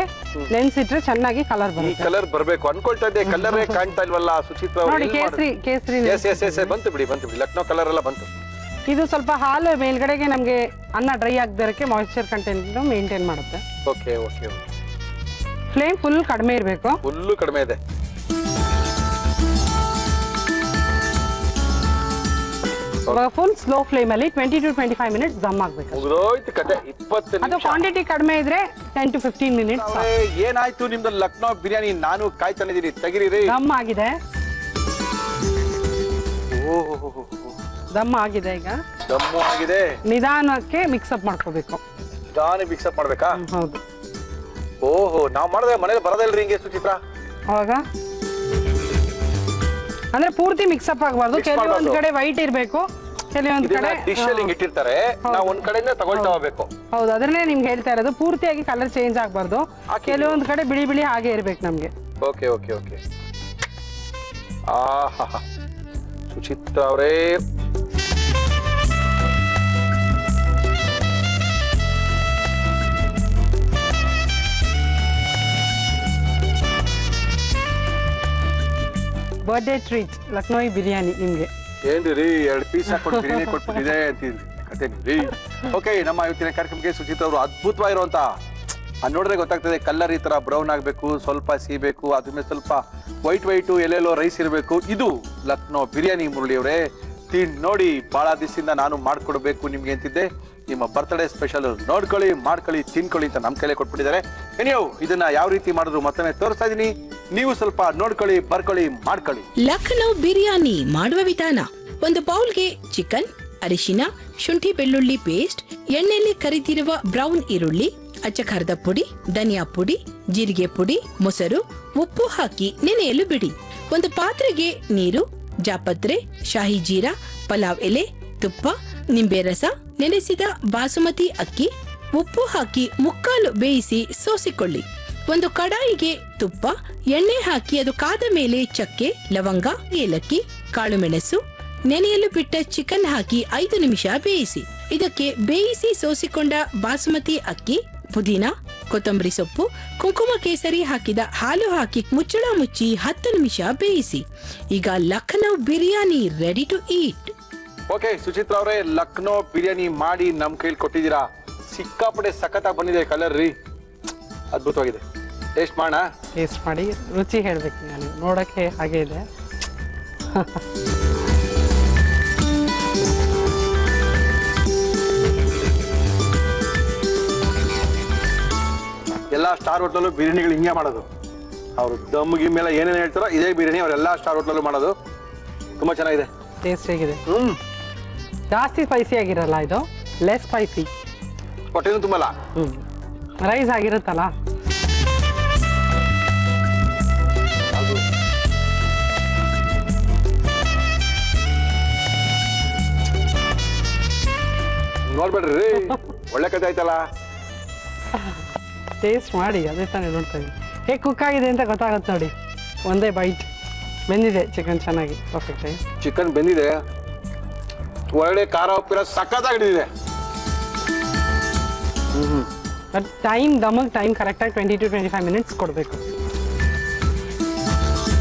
ನೆನೆಸಿಟ್ರೆ ಚೆನ್ನಾಗಿ ಕಲರ್ ಈ ಬರುತ್ತೆ. ಕಲರ್ ಬರ್ಬೇಕು ಅನ್ಕೊಳ್ತಾ ಇದ್ದೆ. ಕಲರೇ ಕಾಣ್ತಾ ಇಲ್ವಲ್ಲ ಸುಚಿತ್ರಾ ಅವರು? ನೋಡಿ, ಕೇಸರಿ ಬಂತು ಬಿಡಿ, ಬಂತು ಬಿಡಿ. ಲಕ್ನೋ ಕಲರ್ ಎಲ್ಲ ಬಂತು. ಇದು ಸ್ವಲ್ಪ ಹಾಲು ಮೇಲ್ಗಡೆಗೆ ನಮಗೆ ಅನ್ನ ಡ್ರೈ ಆಗದಿರಕ್ಕೆ ಮಾಯಿಶ್ಚರ್ ಕಂಟೆಂಟ್ ಮೇಂಟೈನ್ ಮಾಡುತ್ತೆ. Okay okay okay. Flame full ಕಡಿಮೆ ಇರಬೇಕು. ಫುಲ್ಲು ಕಡಿಮೆ ಇದೆ. ಫುಲ್ ಸ್ಲೋ ಫ್ಲೇಮ್ ಅಲ್ಲಿ 20 to 25 ಮಿನಿಟ್ಸ್ ದಮ್ ಆಗ್ಬೇಕು. ಮುಗಿದೋಯ್ತು ಕತೆ. 20 ಅದು ನಿಮಿಷ. ಕ್ವಾಂಟಿಟಿ ಕಡಿಮೆ ಇದ್ರೆ 10 to 15 ಮಿನಿಟ್ಸ್. ಏನಾಯ್ತು ನಿಮ್ದು ಲಕ್ನೋ ಬಿರಿಯಾನಿ? ನಾನು ಕಾಯ್ತಾನಿದ್ದೀನಿ, ತೆಗಿರಿ. ದಮ್ ಆಗಿದೆ. ಓಹೋ, ದಮ್ ಆಗಿದೆ. ಈಗ ದಮ್ಮು ಆಗಿದೆ. ನಿಧಾನಕ್ಕೆ ಮಿಕ್ಸ್ ಅಪ್ ಮಾಡ್ಕೋಬೇಕು. ದಾನಿ ಮಿಕ್ಸ್ ಅಪ್ ಮಾಡ್ಬೇಕಾ? ಹೌದು. ಓಹೋ, ನಾವ್ ಮಾಡಿದ್ರೆ ಮನೇಲಿ ಬರೋದಿಲ್ರಿ ಹಿಂಗೆ ಸುಚಿತ್ರಾ? ಅವಾಗ ಅಂದ್ರೆ ಪೂರ್ತಿ ಮಿಕ್ಸ್ ಅಪ್ ಆಗಬಾರ್ದು. ಕೆಲವೊಂದ್ ಕಡೆ ವೈಟ್ ಇರ್ಬೇಕು, ಕೆಲವೊಂದ್ ಕಡೆ ಡಿಶ್ ಅಲ್ಲಿ ಹಿಂಗ್ ಇಟ್ಟಿರ್ತಾರೆ. ನಾವು ಒಂದ್ ಕಡೆಯಿಂದ ತಗೊಳ್ತಾ ಹೋಗ್ಬೇಕು. ಹೌದು, ಅದನ್ನೇ ನಿಮ್ಗೆ ಹೇಳ್ತಾ ಇರೋದು. ಪೂರ್ತಿಯಾಗಿ ಕಲರ್ ಚೇಂಜ್ ಆಗ್ಬಾರ್ದು. ಕೆಲವೊಂದ್ ಕಡೆ ಬಿಳಿ ಬಿಳಿ ಹಾಗೆ ಇರ್ಬೇಕು ನಮ್ಗೆ. Okay okay okay. ಆಹಾ, ಸುಚಿತ್ರಾ ಅವರೇ, ಬರ್ಡೇ ಟ್ರೀಟ್ ಲಕ್ನೋವಿ ಬಿರಿಯಾನಿ ನಿಮ್ಗೆ. ಏನ್ರಿ 2 ಪೀಸ್ ಹಾಕೊಂಡು ಬಿರಿಯಾನಿ ಕೊಟ್ಬಿಟ್ಟಿದೆ ಅಂತಿದ್ರಿ ಕತೆ ರೀ. ಓಕೆ, ನಮ್ಮ ಇವತ್ತಿನ ಕಾರ್ಯಕ್ರಮಕ್ಕೆ ಸುಚಿತ್ರಾ ಅವರು ಅದ್ಭುತವಾಗಿರುವಂತ ನೋಡಿದ್ರೆ ಗೊತ್ತಾಗ್ತದೆ. ಕಲರ್ ಈ ತರ ಬ್ರೌನ್ ಆಗ್ಬೇಕು, ಸ್ವಲ್ಪ ಸೀಬೇಕು, ಅದ್ರ ಮೇಲೆ ಸ್ವಲ್ಪ ವೈಟ್ ಎಲ್ಲೆಲ್ಲೋ ರೈಸ್ ಇರಬೇಕು. ಇದು ಲಕ್ನೋ ಬಿರಿಯಾನಿ. ಮುರಳಿ ಅವರೇ, ನೋಡಿ, ಬಹಳ ದಿವಸದಿಂದ ನಾನು ಮಾಡ್ಕೊಡ್ಬೇಕು ನಿಮ್ಗೆ ಅಂತಿದ್ದೆ. ನಿಮ್ಮ ಬರ್ತ್ಡೇ ಸ್ಪೆಷಲ್ ನೋಡ್ಕೊಳ್ಳಿ, ಮಾಡ್ಕೊಳ್ಳಿ, ತಿನ್ಕೊಳ್ಳಿ ಅಂತ ನಮ್ಮ ಕೈಲೇ ಕೊಟ್ಬಿಟ್ಟಿದ್ದಾರೆ. ನೀವು ಇದನ್ನ ಯಾವ ರೀತಿ ಮಾಡಿದ್ರು ಮತ್ತೊಮ್ಮೆ ತೋರಿಸ್ತಾ ಇದೀನಿ. ನೀವು ಸ್ವಲ್ಪ ನೋಡ್ಕೊಳ್ಳಿ, ಬರ್ಕೊಳ್ಳಿ, ಮಾಡ್ಕೊಳ್ಳಿ. ಲಖನೌ ಬಿರಿಯಾನಿ ಮಾಡುವ ವಿಧಾನ: ಒಂದು ಬೌಲ್ಗೆ ಚಿಕನ್, ಅರಿಶಿನ, ಶುಂಠಿ ಬೆಳ್ಳುಳ್ಳಿ ಪೇಸ್ಟ್, ಎಣ್ಣೆಯಲ್ಲಿ ಕರಿದಿರುವ ಬ್ರೌನ್ ಈರುಳ್ಳಿ, ಅಚ್ಚ ಖಾರದ ಪುಡಿ, ಧನಿಯಾ ಪುಡಿ, ಜೀರಿಗೆ ಪುಡಿ, ಮೊಸರು, ಉಪ್ಪು ಹಾಕಿ ನೆನೆಯಲು ಬಿಡಿ. ಒಂದು ಪಾತ್ರೆಗೆ ನೀರು, ಜಾಪತ್ರೆ, ಶಾಹಿ ಜೀರಾ, ಪಲಾವ್ ಎಲೆ, ತುಪ್ಪ, ನಿಂಬೆ ರಸ, ನೆನೆಸಿದ ಬಾಸುಮತಿ ಅಕ್ಕಿ, ಉಪ್ಪು ಹಾಕಿ ಮುಕ್ಕಾಲು ಬೇಯಿಸಿ ಸೋಸಿಕೊಳ್ಳಿ. ಒಂದು ಕಡಾಯಿಗೆ ತುಪ್ಪ, ಎಣ್ಣೆ ಹಾಕಿ ಅದು ಕಾದ ಮೇಲೆ ಚಕ್ಕೆ, ಲವಂಗ, ಏಲಕ್ಕಿ, ಕಾಳುಮೆಣಸು, ನೆನೆಯಲು ಬಿಟ್ಟ ಚಿಕನ್ ಹಾಕಿ 5 ನಿಮಿಷ ಬೇಯಿಸಿ. ಇದಕ್ಕೆ ಬೇಯಿಸಿ ಸೋಸಿಕೊಂಡ ಬಾಸುಮತಿ ಅಕ್ಕಿ, ಪುದೀನ, ಕೊತ್ತಂಬರಿ ಸೊಪ್ಪು, ಕುಂಕುಮ ಕೇಸರಿ ಹಾಕಿದ ಹಾಲು ಹಾಕಿ ಮುಚ್ಚಳ ಮುಚ್ಚಿ 10 ನಿಮಿಷ ಬೇಯಿಸಿ. ಈಗ Lucknow biryani ready to eat. Okay Suchitra ಅವರೇ, ಲಕ್ನೋ ಬಿರಿಯಾನಿ ಮಾಡಿ ನಮ್ ಕೈಲಿ ಕೊಟ್ಟಿದ್ದೀರಾ. ಸಿಕ್ಕಾಪಟ್ಟೆ ಸಖತ್ತಾಗಿ ಬಂದಿದೆ. ಕಲರ್ ರೀ ಅದ್ಭುತವಾಗಿದೆ. ಟೇಸ್ಟ್ ಮಾಡೋಣ? ಟೇಸ್ಟ್ ಮಾಡಿ ರುಚಿ ಹೇಳ್ಬೇಕು. ನಾನು ನೋಡಕ್ಕೆ ಹಾಗೆ ಇದೆ. ಎಲ್ಲಾ ಸ್ಟಾರ್ ಹೋಟೆಲ್ ಬಿರಿಯಾನಿಗಳು ಹಿಂಗೆ ಮಾಡೋದು. ಅವರು ದಮ್ಗೆ ಮೇಲೆ ಏನೇನು ಹೇಳ್ತಾರೋ ಇದೇ ಬಿರಿಯಾನಿ ಅವರೆಲ್ಲ ಸ್ಟಾರ್ ಹೋಟೆಲ್ ಮಾಡೋದು. ತುಂಬಾ ಚೆನ್ನಾಗಿದೆ. ಟೇಸ್ಟ್ ಹೇಗಿದೆ? ಜಾಸ್ತಿ ಸ್ಪೈಸಿ ಆಗಿರಲ್ಲ ಇದು, ಲೆಸ್ ಸ್ಪೈಸಿ. ಹೊಟ್ಟೆನೂ ತುಂಬಲ್ಲ. ರೈಸ್ ಆಗಿರುತ್ತಲ್ಲ. ನೋಡ್ಬೇಡ್ರಿ, ಒಳ್ಳೆ ಕಥೆ ಆಯ್ತಲ್ಲ. ಟೇಸ್ಟ್ ಮಾಡಿ, ಅದೇ ತಾನೇ ನೋಡ್ತಾ ಇದ್ದೀನಿ. ಹೇಗೆ ಕುಕ್ ಆಗಿದೆ ಅಂತ ಗೊತ್ತಾಗುತ್ತೆ ನೋಡಿ. ಒಂದೇ ಬೈಟ್ ಬೆಂದಿದೆ ಚಿಕನ್ ಚೆನ್ನಾಗಿ, ಪರ್ಫೆಕ್ಟ್ ಆಗಿ. ಚಿಕನ್ ಬೆಂದಿದೆ, ಒಳ್ಳೆ ಖಾರ ಉಪ್ಪಿರ ಸಖತ್ತಾಗಿಡಿದೆ. ಬಟ್ ದಮಗೆ ಟೈಮ್ ಕರೆಕ್ಟಾಗಿ 20 to 25 ಮಿನಿಟ್ಸ್ ಕೊಡಬೇಕು.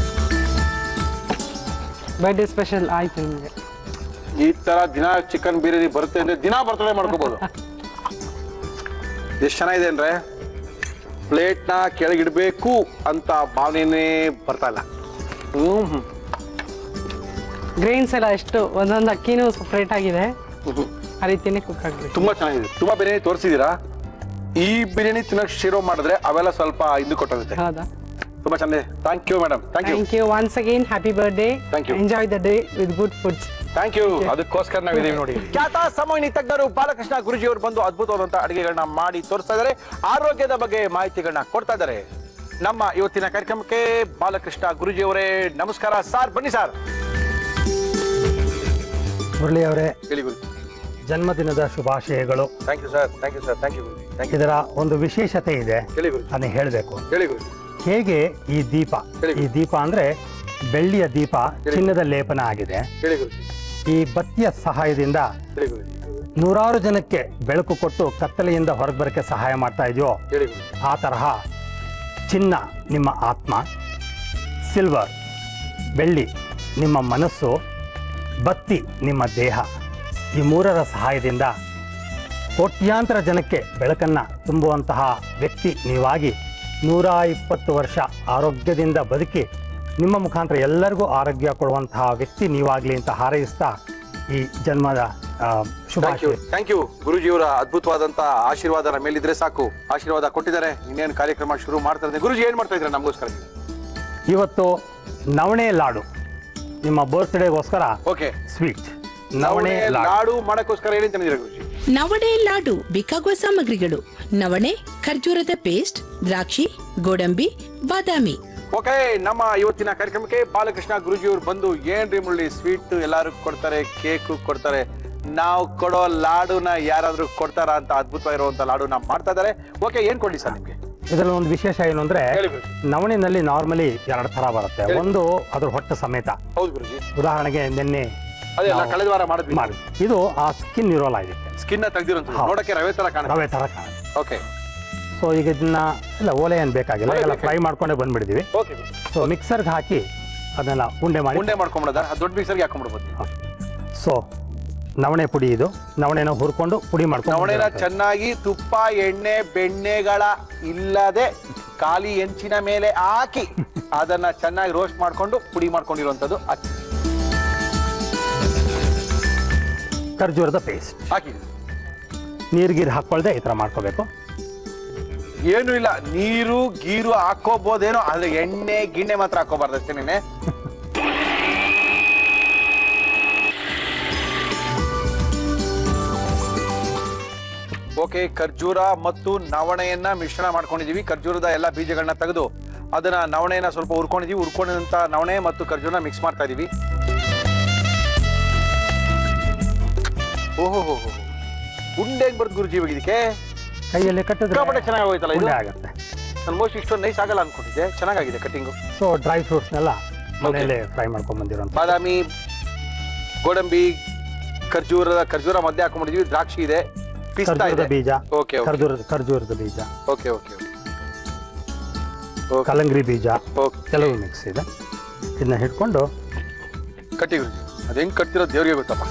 ಬರ್ಡೇ ಸ್ಪೆಷಲ್ ಆಯ್ತು ನಿಮಗೆ. ಈ ತರ ದಿನ ಚಿಕನ್ ಬಿರಿಯಾನಿ ಬರುತ್ತೆ ಅಂದ್ರೆ ದಿನ ಬರ್ತಡೆ ಮಾಡ್ಕೋಬಹುದು. ಎಷ್ಟು ಚೆನ್ನಾಗಿದೆ ಅಂದ್ರೆ ಪ್ಲೇಟ್ನ ಕೆಳಗಿಡ್ಬೇಕು ಅಂತ ಭಾವನೆನೇ ಬರ್ತಾ ಇಲ್ಲ. ಗ್ರೈನ್ಸ್ ಎಲ್ಲ ಎಷ್ಟು ಒಂದೊಂದು ಅಕ್ಕಿನೂ ಸಪ್ರೇಟ್ ಆಗಿದೆ, ಆ ರೀತಿನೇ ಕುಕ್ ಆಗಬೇಕು. ತುಂಬಾ ಚೆನ್ನಾಗಿದೆ. ತುಂಬಾ ಬಿರಿಯಾನಿ ತೋರಿಸಿದೀರಾ. ಈ ಬಿರಿಯಾನಿ ತಿನ್ನಕ್ ಶೀರೋ ಮಾಡಿದ್ರೆ ಅವೆಲ್ಲ ಸ್ವಲ್ಪ ಹಿಂದೆ ಕೊಟ್ಟೋಗುತ್ತೆ. ಹೌದಾ? ತುಂಬಾ ಚೆನ್ನಾಗಿದೆ. Thank you madam. Thank you once again. Happy birthday. Thank you. Enjoy the day with good foods. Thank you. ಅದಕ್ಕೋಸ್ಕರ ನಾವಿದ್ದೀವಿ ನೋಡಿ. ಖ್ಯಾತ ಸಮೋಹಿನಿ ತಜ್ಞರು ಬಾಲಕೃಷ್ಣ ಗುರುಜಿ ಅವರು ಬಂದು ಅದ್ಭುತವಾದಂತ ಅಡುಗೆಗಳನ್ನ ಮಾಡಿ ತೋರಿಸ್ತಾ ಇದ್ದಾರೆ, ಆರೋಗ್ಯದ ಬಗ್ಗೆ ಮಾಹಿತಿಗಳನ್ನ ಕೊಡ್ತಾ ಇದ್ದಾರೆ. ನಮ್ಮ ಇವತ್ತಿನ ಕಾರ್ಯಕ್ರಮಕ್ಕೆ ಬಾಲಕೃಷ್ಣ ಗುರುಜಿ ಅವರೇ ನಮಸ್ಕಾರ. ಸರ್ ಬನ್ನಿ ಸರ್. ಮುರಳಿ ಅವರೇ, ಹೇಳಿ ಗುರುಜಿ. ಜನ್ಮದಿನದ ಶುಭಾಶಯಗಳು. Thank you sir. Thank you sir. Thank you Guruji. Thank you. ಇದರ ಒಂದು ವಿಶೇಷತೆ ಇದೆ, ಹೇಳಿ ಗುರುಜಿ. ಅದನ್ನ ಹೇಳಬೇಕು. ಹೇಳಿ ಗುರುಜಿ. ಹೇಗೆ ಈ ದೀಪ, ಹೇಳಿ. ಈ ದೀಪ ಅಂದ್ರೆ ಬೆಳ್ಳಿಯ ದೀಪ ಚಿನ್ನದ ಲೇಪನ ಆಗಿದೆ. ಹೇಳಿ ಗುರುಜಿ. ಈ ಬತ್ತಿಯ ಸಹಾಯದಿಂದ ಹೇಳಿ ಗುರುಜಿ. ನೂರಾರು ಜನಕ್ಕೆ ಬೆಳಕು ಕೊಟ್ಟು ಕತ್ತಲೆಯಿಂದ ಹೊರಗೆ ಬರಕ್ಕೆ ಸಹಾಯ ಮಾಡ್ತಾ ಇದೆಯೋ, ಹೇಳಿ ಗುರುಜಿ. ಆ ತರಹ ಚಿನ್ನ ನಿಮ್ಮ ಆತ್ಮ, ಸಿಲ್ವರ್ ಬೆಳ್ಳಿ ನಿಮ್ಮ ಮನಸ್ಸು, ಬತ್ತಿ ನಿಮ್ಮ ದೇಹ, ಈ ಮೂರರ ಸಹಾಯದಿಂದ ಕೋಟ್ಯಾಂತರ ಜನಕ್ಕೆ ಬೆಳಕನ್ನು ತುಂಬುವಂತಹ ವ್ಯಕ್ತಿ ನೀವಾಗಿ 120 ವರ್ಷ ಆರೋಗ್ಯದಿಂದ ಬದುಕಿ ನಿಮ್ಮ ಮುಖಾಂತರ ಎಲ್ಲರಿಗೂ ಆರೋಗ್ಯ ಕೊಡುವಂತಹ ವ್ಯಕ್ತಿ ನೀವಾಗಲಿ ಅಂತ ಹಾರೈಸ್ತಾ ಈ ಜನ್ಮದ ಶುಭಾಶಯ. ಥ್ಯಾಂಕ್ ಯು ಗುರುಜಿಯವರ ಅದ್ಭುತವಾದಂತ ಆಶೀರ್ವಾದ ನಮ್ಮ ಮೇಲಿದ್ರೆ ಸಾಕು. ಆಶೀರ್ವಾದ ಕೊಟ್ಟಿದ್ದಾರೆ. ಇನ್ನೇನು ಕಾರ್ಯಕ್ರಮ ಶುರು ಮಾಡ್ತಾರೆ. ಗುರುಜಿ ಏನ್ ಮಾಡ್ತಾ ಇದ್ರೆ ನಮಗೋಸ್ಕರ? ಇವತ್ತು ನವಣೆ ಲಾಡು ನಿಮ್ಮ ಬರ್ತ್ಡೇಗೋಸ್ಕರ. ಓಕೆ. ಸ್ವೀಟ್ ನವಣೆ ಲಾಡು ಮಾಡಕ್ಕೋಸ್ಕರ ಏನೇನು ತಂದಿದ್ದೀರಾ ಗುರುಜಿ? ನವಣೆ ಲಾಡು ಬೇಕಾಗುವ ಸಾಮಗ್ರಿಗಳು: ನವಣೆ, ಖರ್ಜೂರದ ಪೇಸ್ಟ್, ದ್ರಾಕ್ಷಿ, ಗೋಡಂಬಿ, ಬಾದಾಮಿ. ಓಕೆ, ನಮ್ಮ ಇವತ್ತಿನ ಕಾರ್ಯಕ್ರಮಕ್ಕೆ ಬಾಲಕೃಷ್ಣ ಗುರುಜಿ ಅವರು ಬಂದು ಏನ್ರಿ ಮುಳ್ಳಿ ಸ್ವೀಟ್ ಎಲ್ಲಾರು ಕೊಡ್ತಾರೆ, ಕೇಕ್ ಕೊಡ್ತಾರೆ, ನಾವು ಕೊಡೋ ಲಾಡುನ ಯಾರಾದ್ರೂ ಕೊಡ್ತಾರ ಅಂತ ಅದ್ಭುತವಾಗಿರುವಂತ ಲಾಡುನ ಮಾಡ್ತಾ ಇದಾರೆ. ಓಕೆ, ಏನ್ ಕೊಡ್ಲಿ ಸರ್ ನಿಮ್ಗೆ? ಇದರಲ್ಲಿ ಒಂದು ವಿಶೇಷ ಏನು ಅಂದ್ರೆ, ನವಣಿನಲ್ಲಿ ನಾರ್ಮಲಿ 2 ತರ ಬರುತ್ತೆ. ಒಂದು ಅದ್ರ ಹೊಟ್ಟೆ ಸಮೇತ. ಹೌದು ಗುರುಜಿ. ಉದಾಹರಣೆಗೆ ನಿನ್ನೆ ಅದೇ ಕಳೆದ ವಾರ ಮಾಡಿದ್ವಿ. ಇದು ಆ ಸ್ಕಿನ್ ಇರೋಲ್ಲ ಇದಕ್ಕೆ. ಸ್ಕಿನ್ ತೆಗ್ದಿರೋಂತ ನೋಡಕ್ಕೆ ರವೆ ತರ ಕಾಣುತ್ತೆ. ರವೆ ತರ ಕಾಣುತ್ತೆ. ಓಕೆ. ಸೊ ಈಗ ಇದನ್ನ ಇಲ್ಲ ಓಲೆ ಏನ್ ಬೇಕಾಗಿಲ್ಲ, ಎಲ್ಲ ಫ್ರೈ ಮಾಡ್ಕೊಂಡೇ ಬಂದ್ಬಿಡಿದೀವಿ. ಓಕೆ. ಸೊ ಮಿಕ್ಸರ್ಗೆ ಹಾಕಿ ಅದನ್ನ ಉಂಡೆ ಮಾಡ್ಕೊಂಡ್ಬಿಡೋದ, ದೊಡ್ಡ ಮಿಕ್ಸರ್ಗೆ ಹಾಕೊಂಡ್ಬಿಡ್ಬೋದು. ಸೊ ನವಣೆ ಪುಡಿ, ಇದು ನವಣೆನ ಹುರ್ಕೊಂಡು ಪುಡಿ ಮಾಡ್ಕೊಂಡು, ನವಣೆನ ಚೆನ್ನಾಗಿ ತುಪ್ಪ ಎಣ್ಣೆ ಬೆಣ್ಣೆಗಳ ಇಲ್ಲದೆ ಖಾಲಿ ಹೆಂಚಿನ ಮೇಲೆ ಹಾಕಿ ಅದನ್ನ ಚೆನ್ನಾಗಿ ರೋಸ್ಟ್ ಮಾಡ್ಕೊಂಡು ಪುಡಿ ಮಾಡ್ಕೊಂಡಿರುವಂತದ್ದು ಖರ್ಜೂರದ ಪೇಸ್ಟ್ ಹಾಕಿ. ನೀರ್ಗೀರು ಹಾಕೊಳ್ದೆ ಈ ತರ ಮಾಡ್ಕೋಬೇಕು. ಏನು ಇಲ್ಲ, ನೀರು ಗೀರು ಹಾಕೋಬಹುದೇನೋ, ಆದ್ರೆ ಎಣ್ಣೆ ಗಿಣ್ಣೆ ಮಾತ್ರ ಹಾಕೋಬಾರ್ದು ಅಷ್ಟೇ. ನೀನೆ ಓಕೆ. ಖರ್ಜೂರ ಮತ್ತು ನವಣೆಯನ್ನ ಮಿಶ್ರಣ ಮಾಡ್ಕೊಂಡಿದೀವಿ. ಖರ್ಜೂರದ ಎಲ್ಲ ಬೀಜಗಳನ್ನ ತೆಗೆದು ಅದನ್ನ ನವಣೆಯನ್ನ ಸ್ವಲ್ಪ ಹುರ್ಕೊಂಡಿದೀವಿ. ಹುರ್ಕೊಂಡಿದಂತ ನವಣೆ ಮತ್ತು ಖರ್ಜೂರನ ಮಿಕ್ಸ್ ಮಾಡ್ತಾ ಇದೀವಿ. ಓಹೋ, ಉಂಡೆ ಹೆಂಗ್ ಬರ್ದು ಗುರುಜಿ ಇವಾಗ ಇದಕ್ಕೆ? ಕೈಯಲ್ಲಿ ಕಟ್ಟಿದ್ರೆ ಚೆನ್ನಾಗಿ ಹೋಯ್ತಲ್ಲ ಇದು. ಆಗುತ್ತೆ. ನಾನು ಮೋಸ್ಟ್ ಇಷ್ಟೊಂದು ನೈಸ್ ಆಗಲ್ಲ ಅನ್ಕೊಂಡಿದ್ದೆ. ಚೆನ್ನಾಗಿದೆ ಕಟ್ಟಿಂಗು. ಸೊ ಡ್ರೈ ಫ್ರೂಟ್ಸ್ನೆಲ್ಲ ಮನೆಯಲ್ಲೇ ಫ್ರೈ ಮಾಡ್ಕೊಂಡ್ ಬಂದಿರೋಂಥ ಬಾದಾಮಿ, ಗೋಡಂಬಿ, ಖರ್ಜೂರ ಮಧ್ಯೆ ಹಾಕೊಂಡ್ಬಿಟ್ಟಿದೀವಿ. ದ್ರಾಕ್ಷಿ ಇದೆ, ಪಿಸ್ತಾ ಇದೆ, ಬೀಜ, ಓಕೆ, ಖರ್ಜೂರದ ಬೀಜ, ಓಕೆ ಓಕೆ, ಕಲ್ಲಂಗಡಿ ಬೀಜ, ಕೆಲವು ಮಿಕ್ಸ್ ಇದೆ. ಇದನ್ನ ಹಿಡ್ಕೊಂಡು ಕಟ್ಟಿ ಗುರುಜಿ. ಅದು ಹೆಂಗ್ ಕಟ್ತಿರೋ ದೇವ್ರಿಗೆ ಗೊತ್ತಪ್ಪ.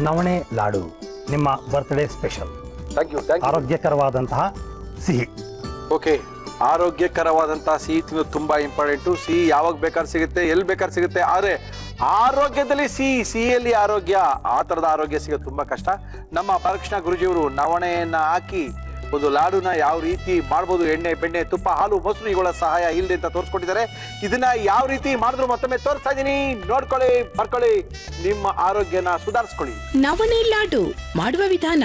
ನವಣೆ ಲಾಡು ನಿಮ್ಮ ಬರ್ತ್ಡೇ ಸ್ಪೆಷಲ್. Thank you. ಆರೋಗ್ಯಕರವಾದಂತಹ ಸಿಹಿ. ಓಕೆ, ಆರೋಗ್ಯಕರವಾದಂತಹ ಸಿಹಿ ತಿನ್ನೋದು ತುಂಬಾ ಇಂಪಾರ್ಟೆಂಟು. ಸಿಹಿ ಯಾವಾಗ ಬೇಕಾದ್ರೆ ಸಿಗುತ್ತೆ, ಎಲ್ಲಿ ಬೇಕಾದ್ರೆ ಸಿಗುತ್ತೆ, ಆದ್ರೆ ಆರೋಗ್ಯದಲ್ಲಿ ಸಿಹಿಯಲ್ಲಿ ಆರೋಗ್ಯ, ಆ ತರದ ಆರೋಗ್ಯ ಸಿಗೋದು ತುಂಬಾ ಕಷ್ಟ. ನಮ್ಮ ಬಾಲಕೃಷ್ಣ ಗುರುಜಿಯವರು ನವಣೆಯನ್ನ ಹಾಕಿ ಒಂದು ಲಾಡುನ ಯಾವ ರೀತಿ ಮಾಡ್ಬೋದು, ಎಣ್ಣೆ ಬೆಣ್ಣೆ ತುಪ್ಪ ಹಾಲು ಮೊಸರು ಇವುಗಳ ಸಹಾಯ ಇಲ್ಲದೆ ಅಂತ ತೋರಿಸ್ಕೊಟ್ಟಿದ್ದಾರೆ. ಇದನ್ನ ಯಾವ ರೀತಿ ಮಾಡಿದ್ರು ಮತ್ತೊಮ್ಮೆ ತೋರಿಸ್ತಾ ಇದೀನಿ, ನೋಡ್ಕೊಳ್ಳಿ, ಬರ್ಕೊಳ್ಳಿ, ನಿಮ್ಮ ಆರೋಗ್ಯನ ಸುಧಾರಿಸ್ಕೊಳ್ಳಿ. ನವಣೆ ಲಾಡು ಮಾಡುವ ವಿಧಾನ: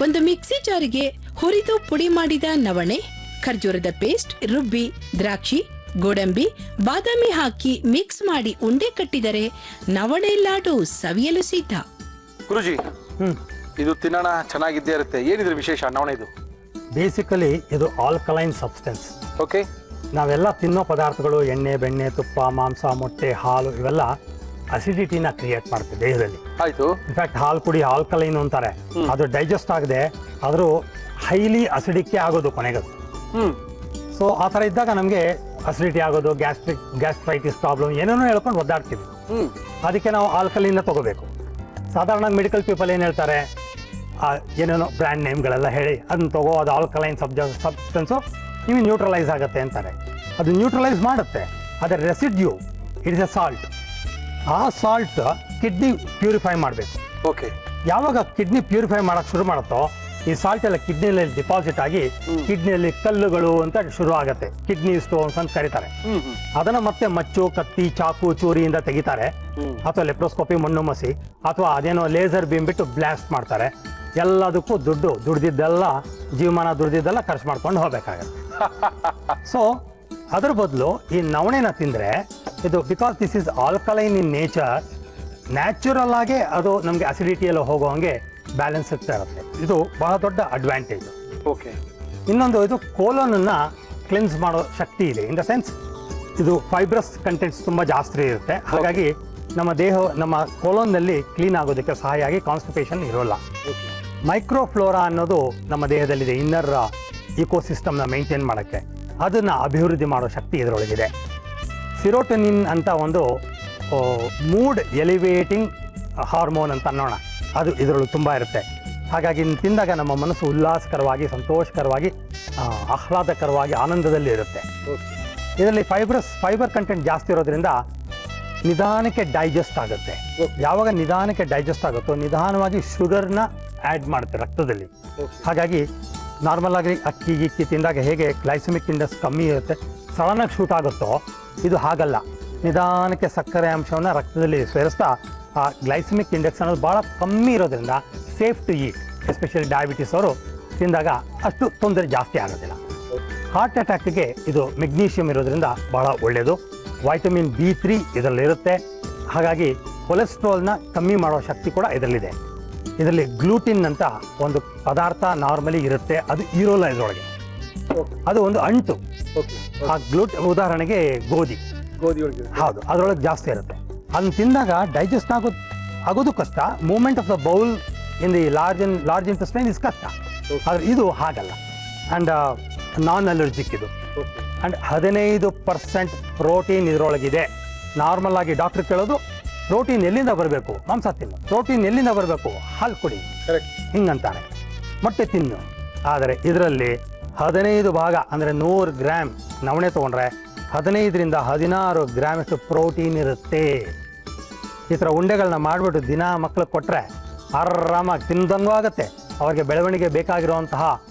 ಒಂದು ಮಿಕ್ಸಿ ಜಾರಿಗೆ ಹುರಿದು ಪುಡಿ ಮಾಡಿದ ನವಣೆ, ಖರ್ಜೂರದ ಪೇಸ್ಟ್ ರುಬ್ಬಿ, ದ್ರಾಕ್ಷಿ, ಗೋಡಂಬಿ, ಬಾದಾಮಿ ಹಾಕಿ ಮಿಕ್ಸ್ ಮಾಡಿ ಉಂಡೆ ಕಟ್ಟಿದರೆ ನವಣೆ ಲಾಡು ಸವಿಯಲು ಸಿದ್ಧ. ಗುರುಜಿ, ಇದು ತಿನ್ನೋಣ ಚೆನ್ನಾಗಿದ್ದೇ ಇರುತ್ತೆ. ಏನಿದ್ರೆ ವಿಶೇಷ ನವಣೆದು? ಬೇಸಿಕಲಿ ಇದು ಆಲ್ಕಲೈನ್ ಸಬ್ಸ್ಟೆನ್ಸ್. ಓಕೆ. ನಾವೆಲ್ಲ ತಿನ್ನೋ ಪದಾರ್ಥಗಳು ಎಣ್ಣೆ ಬೆಣ್ಣೆ ತುಪ್ಪ ಮಾಂಸ ಮೊಟ್ಟೆ ಹಾಲು ಇವೆಲ್ಲ ಅಸಿಡಿಟಿನ ಕ್ರಿಯೇಟ್ ಮಾಡುತ್ತೆ ದೇಹದಲ್ಲಿ. ಆಯ್ತು. ಇನ್ಫ್ಯಾಕ್ಟ್ ಹಾಲು ಕುಡಿ ಆಲ್ಕಲೈನ್ ಅಂತಾರೆ. ಅದು ಡೈಜೆಸ್ಟ್ ಆಗದೆ ಆದರೂ ಹೈಲಿ ಅಸಿಡಿಕ್ಕೆ ಆಗೋದು ಕೊನೆಗೆ. ಸೊ ಆ ಥರ ಇದ್ದಾಗ ನಮಗೆ ಅಸಿಡಿಟಿ ಆಗೋದು, ಗ್ಯಾಸ್ಟ್ರೈಟಿಸ್ ಪ್ರಾಬ್ಲಮ್ ಏನೇನೋ ಹೇಳ್ಕೊಂಡು ಒದ್ದಾಡ್ತೀವಿ. ಅದಕ್ಕೆ ನಾವು ಆಲ್ಕಲೈನ್ನ ತಗೋಬೇಕು. ಸಾಧಾರಣ ಮೆಡಿಕಲ್ ಪೀಪಲ್ ಏನು ಹೇಳ್ತಾರೆ, ಏನೇನೋ ಬ್ರ್ಯಾಂಡ್ ನೇಮ್ಗಳೆಲ್ಲ ಹೇಳಿ ಅದನ್ನ ತಗೋ, ಅದು ಆಲ್ಕಲೈನ್ ಸಬ್ಸ್ಟೆನ್ಸು ನಿಮಗೆ ನ್ಯೂಟ್ರಲೈಸ್ ಆಗುತ್ತೆ ಅಂತಾರೆ. ಅದು ನ್ಯೂಟ್ರಲೈಸ್ ಮಾಡುತ್ತೆ, ಅದರ residue it is A salt. ಆ ಸಾಲ್ಟ್ ಕಿಡ್ನಿ ಪ್ಯೂರಿಫೈ ಮಾಡಬೇಕು. ಓಕೆ. ಯಾವಾಗ ಕಿಡ್ನಿ ಪ್ಯೂರಿಫೈ ಮಾಡೋಕ್ಕೆ ಶುರು ಮಾಡುತ್ತೋ ಈ ಸಾಲ್ಟ್ ಎಲ್ಲ ಕಿಡ್ನಿಯಲ್ಲಿ ಡಿಪಾಸಿಟ್ ಆಗಿ ಕಿಡ್ನಿಯಲ್ಲಿ ಕಲ್ಲುಗಳು ಅಂತ ಶುರು ಆಗುತ್ತೆ. ಕಿಡ್ನಿ ಸ್ಟೋನ್ಸ್ ಅಂತ ಕರೀತಾರೆ. ಅದನ್ನ ಮತ್ತೆ ಮಚ್ಚು, ಕತ್ತಿ, ಚಾಕು, ಚೂರಿಯಿಂದ ತೆಗಿತಾರೆ, ಅಥವಾ ಲೆಪ್ರೋಸ್ಕೋಪಿ ಮಣ್ಣು ಮಸಿ, ಅಥವಾ ಅದೇನೋ ಲೇಸರ್ ಬೀಮ್ ಬಿಟ್ಟು ಬ್ಲಾಸ್ಟ್ ಮಾಡ್ತಾರೆ. ಎಲ್ಲದಕ್ಕೂ ದುಡ್ದಿದ್ದೆಲ್ಲ ಜೀವಮಾನ ದುಡ್ದಿದ್ದೆಲ್ಲ ಖರ್ಚು ಮಾಡ್ಕೊಂಡು ಹೋಗ್ಬೇಕಾಗತ್ತೆ. ಸೊ ಅದ್ರ ಬದಲು ಈ ನವಣೆನ ತಿಂದರೆ ಇದು because this is alkaline in nature, natural ಆಗೇ ಅದು ನಮಗೆ ಅಸಿಡಿಟಿಯಲ್ಲಿ ಹೋಗೋ ಹಂಗೆ ಬ್ಯಾಲೆನ್ಸ್ ಇರ್ತಾ ಇರುತ್ತೆ. ಇದು ಬಹಳ ದೊಡ್ಡ ಅಡ್ವಾಂಟೇಜ್. ಓಕೆ. ಇನ್ನೊಂದು, ಇದು ಕೋಲೋನನ್ನು ಕ್ಲೆನ್ಸ್ ಮಾಡೋ ಶಕ್ತಿ ಇದೆ. ಇನ್ ದ ಸೆನ್ಸ್ ಇದು ಫೈಬ್ರಸ್ ಕಂಟೆಂಟ್ಸ್ ತುಂಬ ಜಾಸ್ತಿ ಇರುತ್ತೆ. ಹಾಗಾಗಿ ನಮ್ಮ ದೇಹ, ನಮ್ಮ ಕೋಲೋನ್ನಲ್ಲಿ ಕ್ಲೀನ್ ಆಗೋದಕ್ಕೆ ಸಹಾಯ ಆಗಿ ಕಾನ್ಸ್ಟಿಪೇಷನ್ ಇರೋಲ್ಲ. ಮೈಕ್ರೋಫ್ಲೋರಾ ಅನ್ನೋದು ನಮ್ಮ ದೇಹದಲ್ಲಿದೆ, ಇನ್ನರ್ ಇಕೋಸಿಸ್ಟಮ್ನ ಮೇಂಟೈನ್ ಮಾಡೋಕ್ಕೆ. ಅದನ್ನು ಅಭಿವೃದ್ಧಿ ಮಾಡೋ ಶಕ್ತಿ ಇದರೊಳಗಿದೆ. ಸಿರೋಟನಿನ್ ಅಂತ ಒಂದು ಮೂಡ್ ಎಲಿವೇಟಿಂಗ್ ಹಾರ್ಮೋನ್ ಅಂತ ಅನ್ನೋಣ, ಅದು ಇದರೊಳಗೆ ತುಂಬ ಇರುತ್ತೆ. ಹಾಗಾಗಿ ತಿಂದಾಗ ನಮ್ಮ ಮನಸ್ಸು ಉಲ್ಲಾಸಕರವಾಗಿ, ಸಂತೋಷಕರವಾಗಿ, ಆಹ್ಲಾದಕರವಾಗಿ, ಆನಂದದಲ್ಲಿ ಇರುತ್ತೆ. ಇದರಲ್ಲಿ ಫೈಬರ್ ಕಂಟೆಂಟ್ ಜಾಸ್ತಿ ಇರೋದ್ರಿಂದ ನಿಧಾನಕ್ಕೆ ಡೈಜೆಸ್ಟ್ ಆಗುತ್ತೆ. ಯಾವಾಗ ನಿಧಾನಕ್ಕೆ ಡೈಜೆಸ್ಟ್ ಆಗುತ್ತೋ ನಿಧಾನವಾಗಿ ಶುಗರ್ನ ಆ್ಯಡ್ ಮಾಡುತ್ತೆ ರಕ್ತದಲ್ಲಿ. ಹಾಗಾಗಿ ನಾರ್ಮಲ್ ಆಗಿ ಅಕ್ಕಿ ಗಿಕ್ಕಿ ತಿಂದಾಗ ಹೇಗೆ ಗ್ಲೈಸಮಿಕ್ ಇಂಡೆಕ್ಸ್ ಕಮ್ಮಿ ಇರುತ್ತೆ, ಸಡನ್ನಾಗಿ ಶೂಟ್ ಆಗುತ್ತೋ ಇದು ಹಾಗಲ್ಲ. ನಿಧಾನಕ್ಕೆ ಸಕ್ಕರೆ ಅಂಶವನ್ನು ರಕ್ತದಲ್ಲಿ ಸೇರಿಸ್ತಾ ಆ ಗ್ಲೈಸಮಿಕ್ ಇಂಡೆಕ್ಸ್ ಅನ್ನೋದು ಭಾಳ ಕಮ್ಮಿ ಇರೋದ್ರಿಂದ safe to eat. Especially diabetes ಅವರು ತಿಂದಾಗ ಅಷ್ಟು ತೊಂದರೆ ಜಾಸ್ತಿ ಆಗೋದಿಲ್ಲ. ಹಾರ್ಟ್ ಅಟ್ಯಾಕ್ಗೆ ಇದು ಮೆಗ್ನೀಷಿಯಮ್ ಇರೋದ್ರಿಂದ ಭಾಳ ಒಳ್ಳೆಯದು. Vitamin B3 ಇದರಲ್ಲಿರುತ್ತೆ. ಹಾಗಾಗಿ ಕೊಲೆಸ್ಟ್ರಾಲ್ನ ಕಮ್ಮಿ ಮಾಡೋ ಶಕ್ತಿ ಕೂಡ ಇದರಲ್ಲಿದೆ. ಇದರಲ್ಲಿ ಗ್ಲೂಟಿನ್ ಅಂತ ಒಂದು ಪದಾರ್ಥ ನಾರ್ಮಲಿ ಇರುತ್ತೆ, ಅದು ಇರೋಲ್ಲ ಇದರೊಳಗೆ. ಅದು ಒಂದು ಅಂಟು. ಆ ಉದಾಹರಣೆಗೆ ಗೋಧಿ ಹೌದು, ಅದರೊಳಗೆ ಜಾಸ್ತಿ ಇರುತ್ತೆ. ಅದನ್ನ ತಿಂದಾಗ ಡೈಜೆಸ್ಟ್ ಆಗೋದು ಕಷ್ಟ. Movement of the bowel in the large intestine is ಕಷ್ಟ. ಆದರೆ ಇದು ಹಾಗಲ್ಲ. ಆ್ಯಂಡ್ ನಾನ್ ಅಲರ್ಜಿಕ್ ಇದು. ಆ್ಯಂಡ್ 15% ಪ್ರೋಟೀನ್ ಇದರೊಳಗಿದೆ. ನಾರ್ಮಲ್ ಆಗಿ ಡಾಕ್ಟರ್ ಕೇಳೋದು ಪ್ರೋಟೀನ್ ಎಲ್ಲಿಂದ ಬರಬೇಕು, ಮಾಂಸ ತಿನ್ನು. ಪ್ರೋಟೀನ್ ಎಲ್ಲಿಂದ ಬರಬೇಕು, ಹಾಲು ಕುಡಿ, ಹಿಂಗಂತಾನೆ. ಮೊಟ್ಟೆ ತಿನ್ನು. ಆದರೆ ಇದರಲ್ಲಿ 15 ಭಾಗ ಅಂದರೆ 100 ಗ್ರಾಮ್ ನವಣೆ ತೊಗೊಂಡ್ರೆ 15ರಿಂದ 16 ಗ್ರಾಮಷ್ಟು ಪ್ರೋಟೀನ್ ಇರುತ್ತೆ. ಈ ಥರ ಉಂಡೆಗಳನ್ನ ಮಾಡಿಬಿಟ್ಟು ದಿನ ಮಕ್ಳಿಗೆ ಕೊಟ್ಟರೆ ಆರಾಮಾಗಿ ತಿಂದಂಗೂ ಆಗುತ್ತೆ, ಅವ್ರಿಗೆ ಬೆಳವಣಿಗೆ ಬೇಕಾಗಿರುವಂತಹ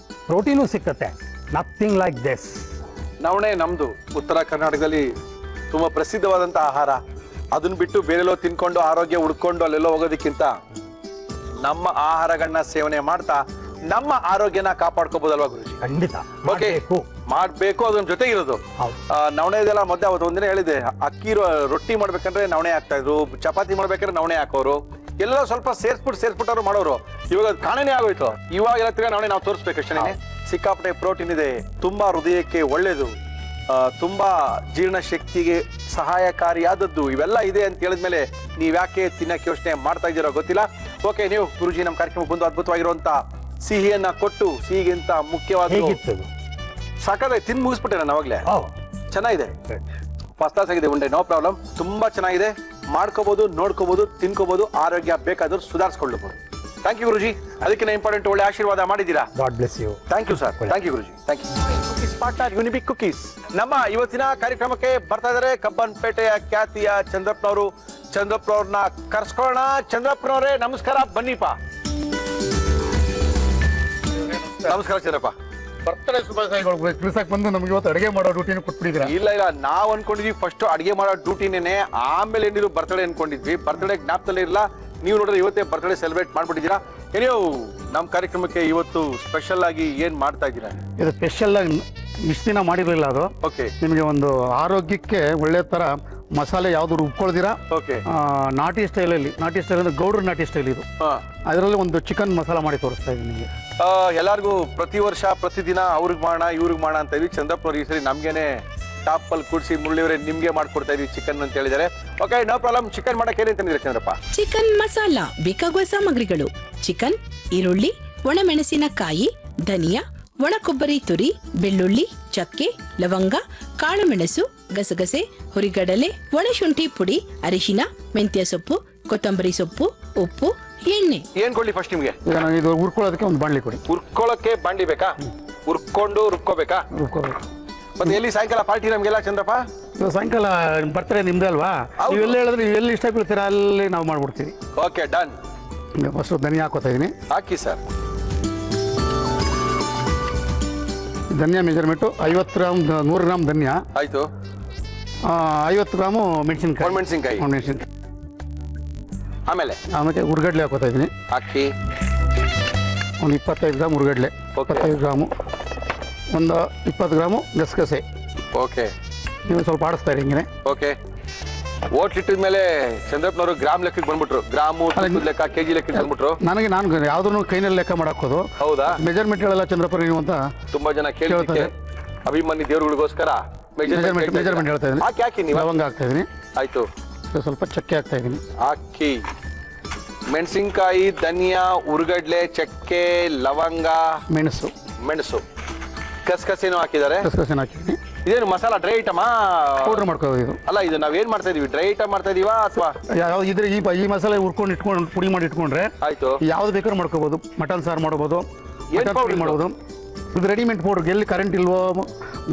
ಪ್ರೋಟೀನು ಸಿಕ್ಕತ್ತೆ. Nothing like this. ನವಣೆ ನಮ್ಮದು ಉತ್ತರ ಕರ್ನಾಟಕದಲ್ಲಿ ತುಂಬ ಪ್ರಸಿದ್ಧವಾದಂಥ ಆಹಾರ. ಅದನ್ನ ಬಿಟ್ಟು ಬೇರೆಲ್ಲೋ ತಿನ್ಕೊಂಡು ಆರೋಗ್ಯ ಹುಡ್ಕೊಂಡು ಅಲ್ಲೆಲ್ಲೋ ಹೋಗೋದಕ್ಕಿಂತ ನಮ್ಮ ಆಹಾರಗಳನ್ನ ಸೇವನೆ ಮಾಡ್ತಾ ನಮ್ಮ ಆರೋಗ್ಯನ ಕಾಪಾಡ್ಕೋಬಹುದಲ್ವಾ ಗುರುಜಿ? ಖಂಡಿತ ಮಾಡ್ಬೇಕು. ಅದ್ರ ಜೊತೆಗಿರೋದು ನವಣೆದೆಲ್ಲ ಮೊದಲೇ ಅವತ್ತು ಒಂದಿನ ಹೇಳಿದೆ, ಅಕ್ಕಿ ರೊಟ್ಟಿ ಮಾಡ್ಬೇಕಂದ್ರೆ ನವಣೆ ಹಾಕ್ತಾ ಇದ್ರು, ಚಪಾತಿ ಮಾಡ್ಬೇಕಂದ್ರೆ ನವಣೆ ಹಾಕೋರು, ಎಲ್ಲ ಸ್ವಲ್ಪ ಸೇರ್ಸ್ಬಿಟ್ಟವ್ರು ಮಾಡೋರು. ಇವಾಗ ಅದು ಕಾಣೆನೇ ಆಗೋಯ್ತು. ಇವಾಗೆಲ್ಲ ತಿರ್ಗಾ ನವಣೆ ನಾವು ತೋರಿಸ್ಬೇಕಷ್ಟೇ. ಸಿಕ್ಕಾಪಟ್ಟೆ ಪ್ರೋಟೀನ್ ಇದೆ, ತುಂಬಾ ಹೃದಯಕ್ಕೆ ಒಳ್ಳೇದು, ತುಂಬಾ ಜೀರ್ಣ ಶಕ್ತಿಗೆ ಸಹಾಯಕಾರಿಯಾದದ್ದು ಇವೆಲ್ಲ ಇದೆ ಅಂತ ಹೇಳಿದ್ಮೇಲೆ ನೀವ್ ಯಾಕೆ ತಿನ್ನಕ್ಕೆ ಯೋಚನೆ ಮಾಡ್ತಾ ಇದ್ದೀರೋ ಗೊತ್ತಿಲ್ಲ. ಓಕೆ, ನೀವು ಗುರುಜಿ ನಮ್ಮ ಕಾರ್ಯಕ್ರಮಕ್ಕೆ ಬಂದು ಅದ್ಭುತವಾಗಿರುವಂತ ಸಿಹಿಯನ್ನ ಕೊಟ್ಟು, ಸಿಹಿಗಿಂತ ಮುಖ್ಯವಾದ ಸಾಕಾದ್ರೆ ತಿಂದು ಮುಗಿಸ್ಬಿಟ್ಟೆ ನಾನು ಅವಾಗ್ಲೇ. ಚೆನ್ನಾಗಿದೆ, ಫಸ್ಟ್ ಕ್ಲಾಸ್ ಆಗಿದೆ ಉಂಡೆ, ನೋ ಪ್ರಾಬ್ಲಮ್. ತುಂಬಾ ಚೆನ್ನಾಗಿದೆ, ಮಾಡ್ಕೋಬಹುದು, ನೋಡ್ಕೋಬಹುದು, ತಿನ್ಕೋಬಹುದು, ಆರೋಗ್ಯ ಬೇಕಾದ್ರೂ ಸುಧಾರಿಸ್ಕೊಳ್ಳಬಹುದು. ಥ್ಯಾಂಕ್ ಯು ಗುರುಜಿ. ಅದಕ್ಕಿಂತ ಇಂಪಾರ್ಟೆಂಟ್ ಒಳ್ಳೆ ಆಶೀರ್ವಾದ ಮಾಡಿದ್ದೀರಾ. God bless you. Thank you sir. Thank you Guruji. Thank you. Cookies partner Unibic cookies ನಮ್ಮ ಇವತ್ತಿನ ಕಾರ್ಯಕ್ರಮಕ್ಕೆ ಬರ್ತಾ ಇದ್ದಾರೆ ಕಬ್ಬನ್ಪೇಟೆಯ ಖ್ಯಾತಿಯ ಚಂದ್ರಪ್ಪನವರು. ಚಂದ್ರಪ್ಪನವ್ರನ್ನ ಕರ್ಸ್ಕೊಳ್ಳೋಣ. ಚಂದ್ರಪ್ಪನವ್ರೆ ನಮಸ್ಕಾರ, ಬನ್ನಿಪ್ಪ. ನಮಸ್ಕಾರ ಚಂದ್ರಪ್ಪ. ಬರ್ತಡೇ ಶುಭಾಶಯಗಳು ತಿಳಿಸಕ್ ಬಂದು ನಮ್ಗೆ ಇವತ್ತು ಅಡುಗೆ ಮಾಡೋ ಡ್ಯೂಟಿನ ಕೊಟ್ಬಿಟ್ಟಿದ್ದೀರಾ. ಇಲ್ಲ ನಾವ್ ಅನ್ಕೊಂಡಿದ್ವಿ ಫಸ್ಟ್ ಅಡಿಗೆ ಮಾಡೋ ಡ್ಯೂಟಿನೇ, ಆಮೇಲೆ ಏನಿದ್ರು ಬರ್ತಡೇ ಅನ್ಕೊಂಡಿದ್ವಿ. ಬರ್ತಡೇ ಜ್ಞಾಪಕದಲ್ಲೇ ಇಲ್ಲ, ನೀವು ನೋಡಿದ್ರೆ ಇವತ್ತೇ ಬರ್ತಡೇ ಸೆಲೆಬ್ರೇಟ್ ಮಾಡ್ಬಿಟ್ಟಿದ್ದೀರಾ. ಏನೋ ನಮ್ಮ ಕಾರ್ಯಕ್ರಮಕ್ಕೆ ಇವತ್ತು ಸ್ಪೆಷಲ್ ಆಗಿ ಏನ್ ಮಾಡ್ತಾ ಇದ್ದೀರಾ? ಇದು ಸ್ಪೆಷಲ್ ಆಗಿ ಇಷ್ಟು ದಿನ ಮಾಡಿರಲಿಲ್ಲ. ಅದು ಓಕೆ. ನಿಮಗೆ ಒಂದು ಆರೋಗ್ಯಕ್ಕೆ ಒಳ್ಳೆ ತರ ಮಸಾಲೆ ಯಾವ್ದು ರುಬ್ಕೊಳ್ದಿರಾ ಓಕೆ. ನಾಟಿ ಸ್ಟೈಲಲ್ಲಿ, ನಾಟಿ ಸ್ಟೈಲ್ ಅಂದ್ರೆ ಗೌಡ್ರ ನಾಟಿ ಸ್ಟೈಲ್ ಇದು. ಅದರಲ್ಲಿ ಒಂದು ಚಿಕನ್ ಮಸಾಲ ಮಾಡಿ ತೋರಿಸ್ತಾ ಇದ್ದೀನಿ ನಿಮಗೆ. ಎಲ್ಲಾರ್ಗು ಪ್ರತಿ ವರ್ಷ ಪ್ರತಿದಿನ ಅವ್ರಿಗೆ ಮಾಡೋಣ ಇವ್ರಿಗೆ ಮಾಡೋಣ ಅಂತ ಇದ್ವಿ. ಚಂದ್ರಪ್ಪನವ್ರು ಈ ಸರಿ ನಮ್ಗೇನೆ ಟಾಪ್ ಅಲ್ಲಿ ಕೂಡಿಸಿ ಮುಳ್ಳಿಯವರೇ ನಿಮ್ಗೆ ಮಾಡ್ಕೊಡ್ತಾ ಇದೀವಿ ಚಿಕನ್ ಅಂತ ಹೇಳಿದ್ದಾರೆ. Okay, no problem. ಚಿಕನ್ ಮಾಡಕ್ಕೆ ಏನೇನು ತಂದಿದ್ದೀರಾ ಚಂದ್ರಪ್ಪ? ಚಿಕನ್ ಮಸಾಲ ಬೇಕಾಗುವ ಸಾಮಗ್ರಿಗಳು: ಚಿಕನ್, ಈರುಳ್ಳಿ, ಒಣಮೆಣಸಿನಕಾಯಿ, ಧನಿಯಾ, ಒಣ ಕೊಬ್ಬರಿ ತುರಿ, ಬೆಳ್ಳುಳ್ಳಿ, ಚಕ್ಕೆ, ಲವಂಗ, ಕಾಳುಮೆಣಸು, ಗಸಗಸೆ, ಹುರಿಗಡಲೆ, ಒಣಶುಂಠಿ ಪುಡಿ, ಅರಿಶಿನ, ಮೆಂತ್ಯ ಸೊಪ್ಪು, ಕೊತ್ತಂಬರಿ ಸೊಪ್ಪು, ಉಪ್ಪು, ಎಣ್ಣೆ. ಏನ್ ಕೊಡ್ಲಿ ಫಸ್ಟ್ ನಿಮ್ಗೆ? ಇದು ಹುರ್ಕೊಳ್ಳೋದಕ್ಕೆ ಒಂದು ಬಾಣ್ಲಿ ಕೊಡಿ. ಹುರ್ಕೊಳ್ಳೋಕೆ ಬಾಂಡಿ ಬೇಕಾ? ಹುರ್ಕೊಂಡು ರುಬ್ಕೋಬೇಕಾ? ರುಬ್ಕೋಬೇಕು. ಮತ್ತೆ ಎಲ್ಲಿ ಸಾಯಂಕಾಲ ಪಾರ್ಟಿ ನಮ್ಗೆಲ್ಲ ಚಂದ್ರಪ್ಪ? ಇದು ಸಾಯಂಕಾಲ ಬರ್ತಡೇ ನಿಮ್ದೇ ಅಲ್ವಾ? ನೀವು ಎಲ್ಲಿ ಹೇಳಿದ್ರೆ ನೀವು ಎಲ್ಲಿ ಇಷ್ಟ ಬೀಳ್ತೀರಾ ಅಲ್ಲಿ ನಾವು ಮಾಡ್ಬಿಡ್ತೀವಿ. Okay, done. ಫಸ್ಟ್ ಧನಿಯಾ ಹಾಕೋತಾ ಇದೀನಿ. ಹಾಕಿ ಸರ್. ಧನಿಯಾ ಮೆಜರ್ಮೆಂಟು 50 ಗ್ರಾಮ್, 100 ಗ್ರಾಮ್ ಧನಿಯಾ ಆಯ್ತು. 50 ಗ್ರಾಮು ಮೆಣಸಿನ್ಕಾಯಿ. ಮೆಣಸಿನ್ಕಾಯಿ. ಮೆಣಸಿನ್ಕಾಯಿ. ಆಮೇಲೆ ಹುರ್ಗಡ್ಲೆ ಹಾಕೋತಾ ಇದೀನಿ. ಹಾಕಿ. ಒಂದು 25 ಗ್ರಾಮ್ ಹುರ್ಗಡ್ಲೆ, 25 ಗ್ರಾಮು, ಒಂದು 20 ಗ್ರಾಮು ಗಸಗಸೆ. ಓಕೆ. ನೀವು ಸ್ವಲ್ಪ ಆಡಿಸ್ತಾ ಇರಿ ಹಿಂಗೆ. ಓಕೆ. ಓಟ್ಲಿಟ್ಟಿದ ಮೇಲೆ ಚಂದ್ರಪ್ಪನವರು ಗ್ರಾಮ್ ಲೆಕ್ಕಕ್ಕೆ ಬಂದ್ಬಿಟ್ರು. ಗ್ರಾಮು ಲೆಕ್ಕ, ಕೆಜಿ ಲೆಕ್ಕಕ್ಕೆ ಬಂದ್ಬಿಟ್ರು. ನಾನು ಯಾವ್ದನ್ನು ಕೈನಲ್ಲಿ ಲೆಕ್ಕ ಮಾಡಾಕೋದು. ಹೌದಾ? ಮೆಜರ್ಮೆಂಟ್ ಹೇಳಲ್ಲ ಚಂದ್ರಪ್ಪ ನೀವು ಅಂತ ತುಂಬಾ ಜನ ಕೇಳ್ತಾರೆ. ಅಭಿಮಾನಿ ದೇವರುಗಳಿಗೋಸ್ಕರ ಮೆಜರ್ಮೆಂಟ್ ಹೇಳ್ತಾ ಇದೀನಿ. ಹಾಕಿ ನೀವು. ಲವಂಗ ಹಾಕ್ತಾ ಇದೀನಿ. ಆಯ್ತು. ಸ್ವಲ್ಪ ಚಕ್ಕೆ ಹಾಕ್ತಾ ಇದೀನಿ. ಹಾಕಿ. ಮೆಣಸಿನ್ಕಾಯಿ, ಧನಿಯಾ, ಉರ್ಗಡ್ಲೆ, ಚಕ್ಕೆ, ಲವಂಗ, ಮೆಣಸು, ಗಸಗಸೆನೂ ಹಾಕಿದ್ದಾರೆ. ಗಸಗಸೆನ ಹಾಕಿದ್ದೀನಿ. ಇದೇನು ಮಸಾಲಾ ಡ್ರೈ ಐಟಮಾ? ಪೌಡರ್ ಮಾಡ್ಕೋದು ಇದು. ಅಲ್ಲ, ಇದು ನಾವೇನ್ ಮಾಡ್ತಾ ಇದೀವಿ? ಡ್ರೈ ಐಟಮ್ ಮಾಡ್ತಾ ಇದೀವಾ ಅಥವಾ ಯಾವ್ದು ಇದ್ರೆ ಈ ಮಸಾಲೆ ಇಟ್ಕೊಂಡು ಪುಡಿ ಮಾಡಿ ಇಟ್ಕೊಂಡ್ರೆ ಆಯ್ತು. ಯಾವ್ದು ಬೇಕಾದ್ರೂ ಮಾಡ್ಕೋಬಹುದು. ಮಟನ್ ಸಾರು ಮಾಡ್ಬೋದು, ಮಟನ್ ಪುಡಿ ಮಾಡ್ಬೋದು. ಇದು ರೆಡಿಮೇಡ್ ಪೌಡರ್. ಎಲ್ಲಿ ಕರೆಂಟ್ ಇಲ್ವೋ,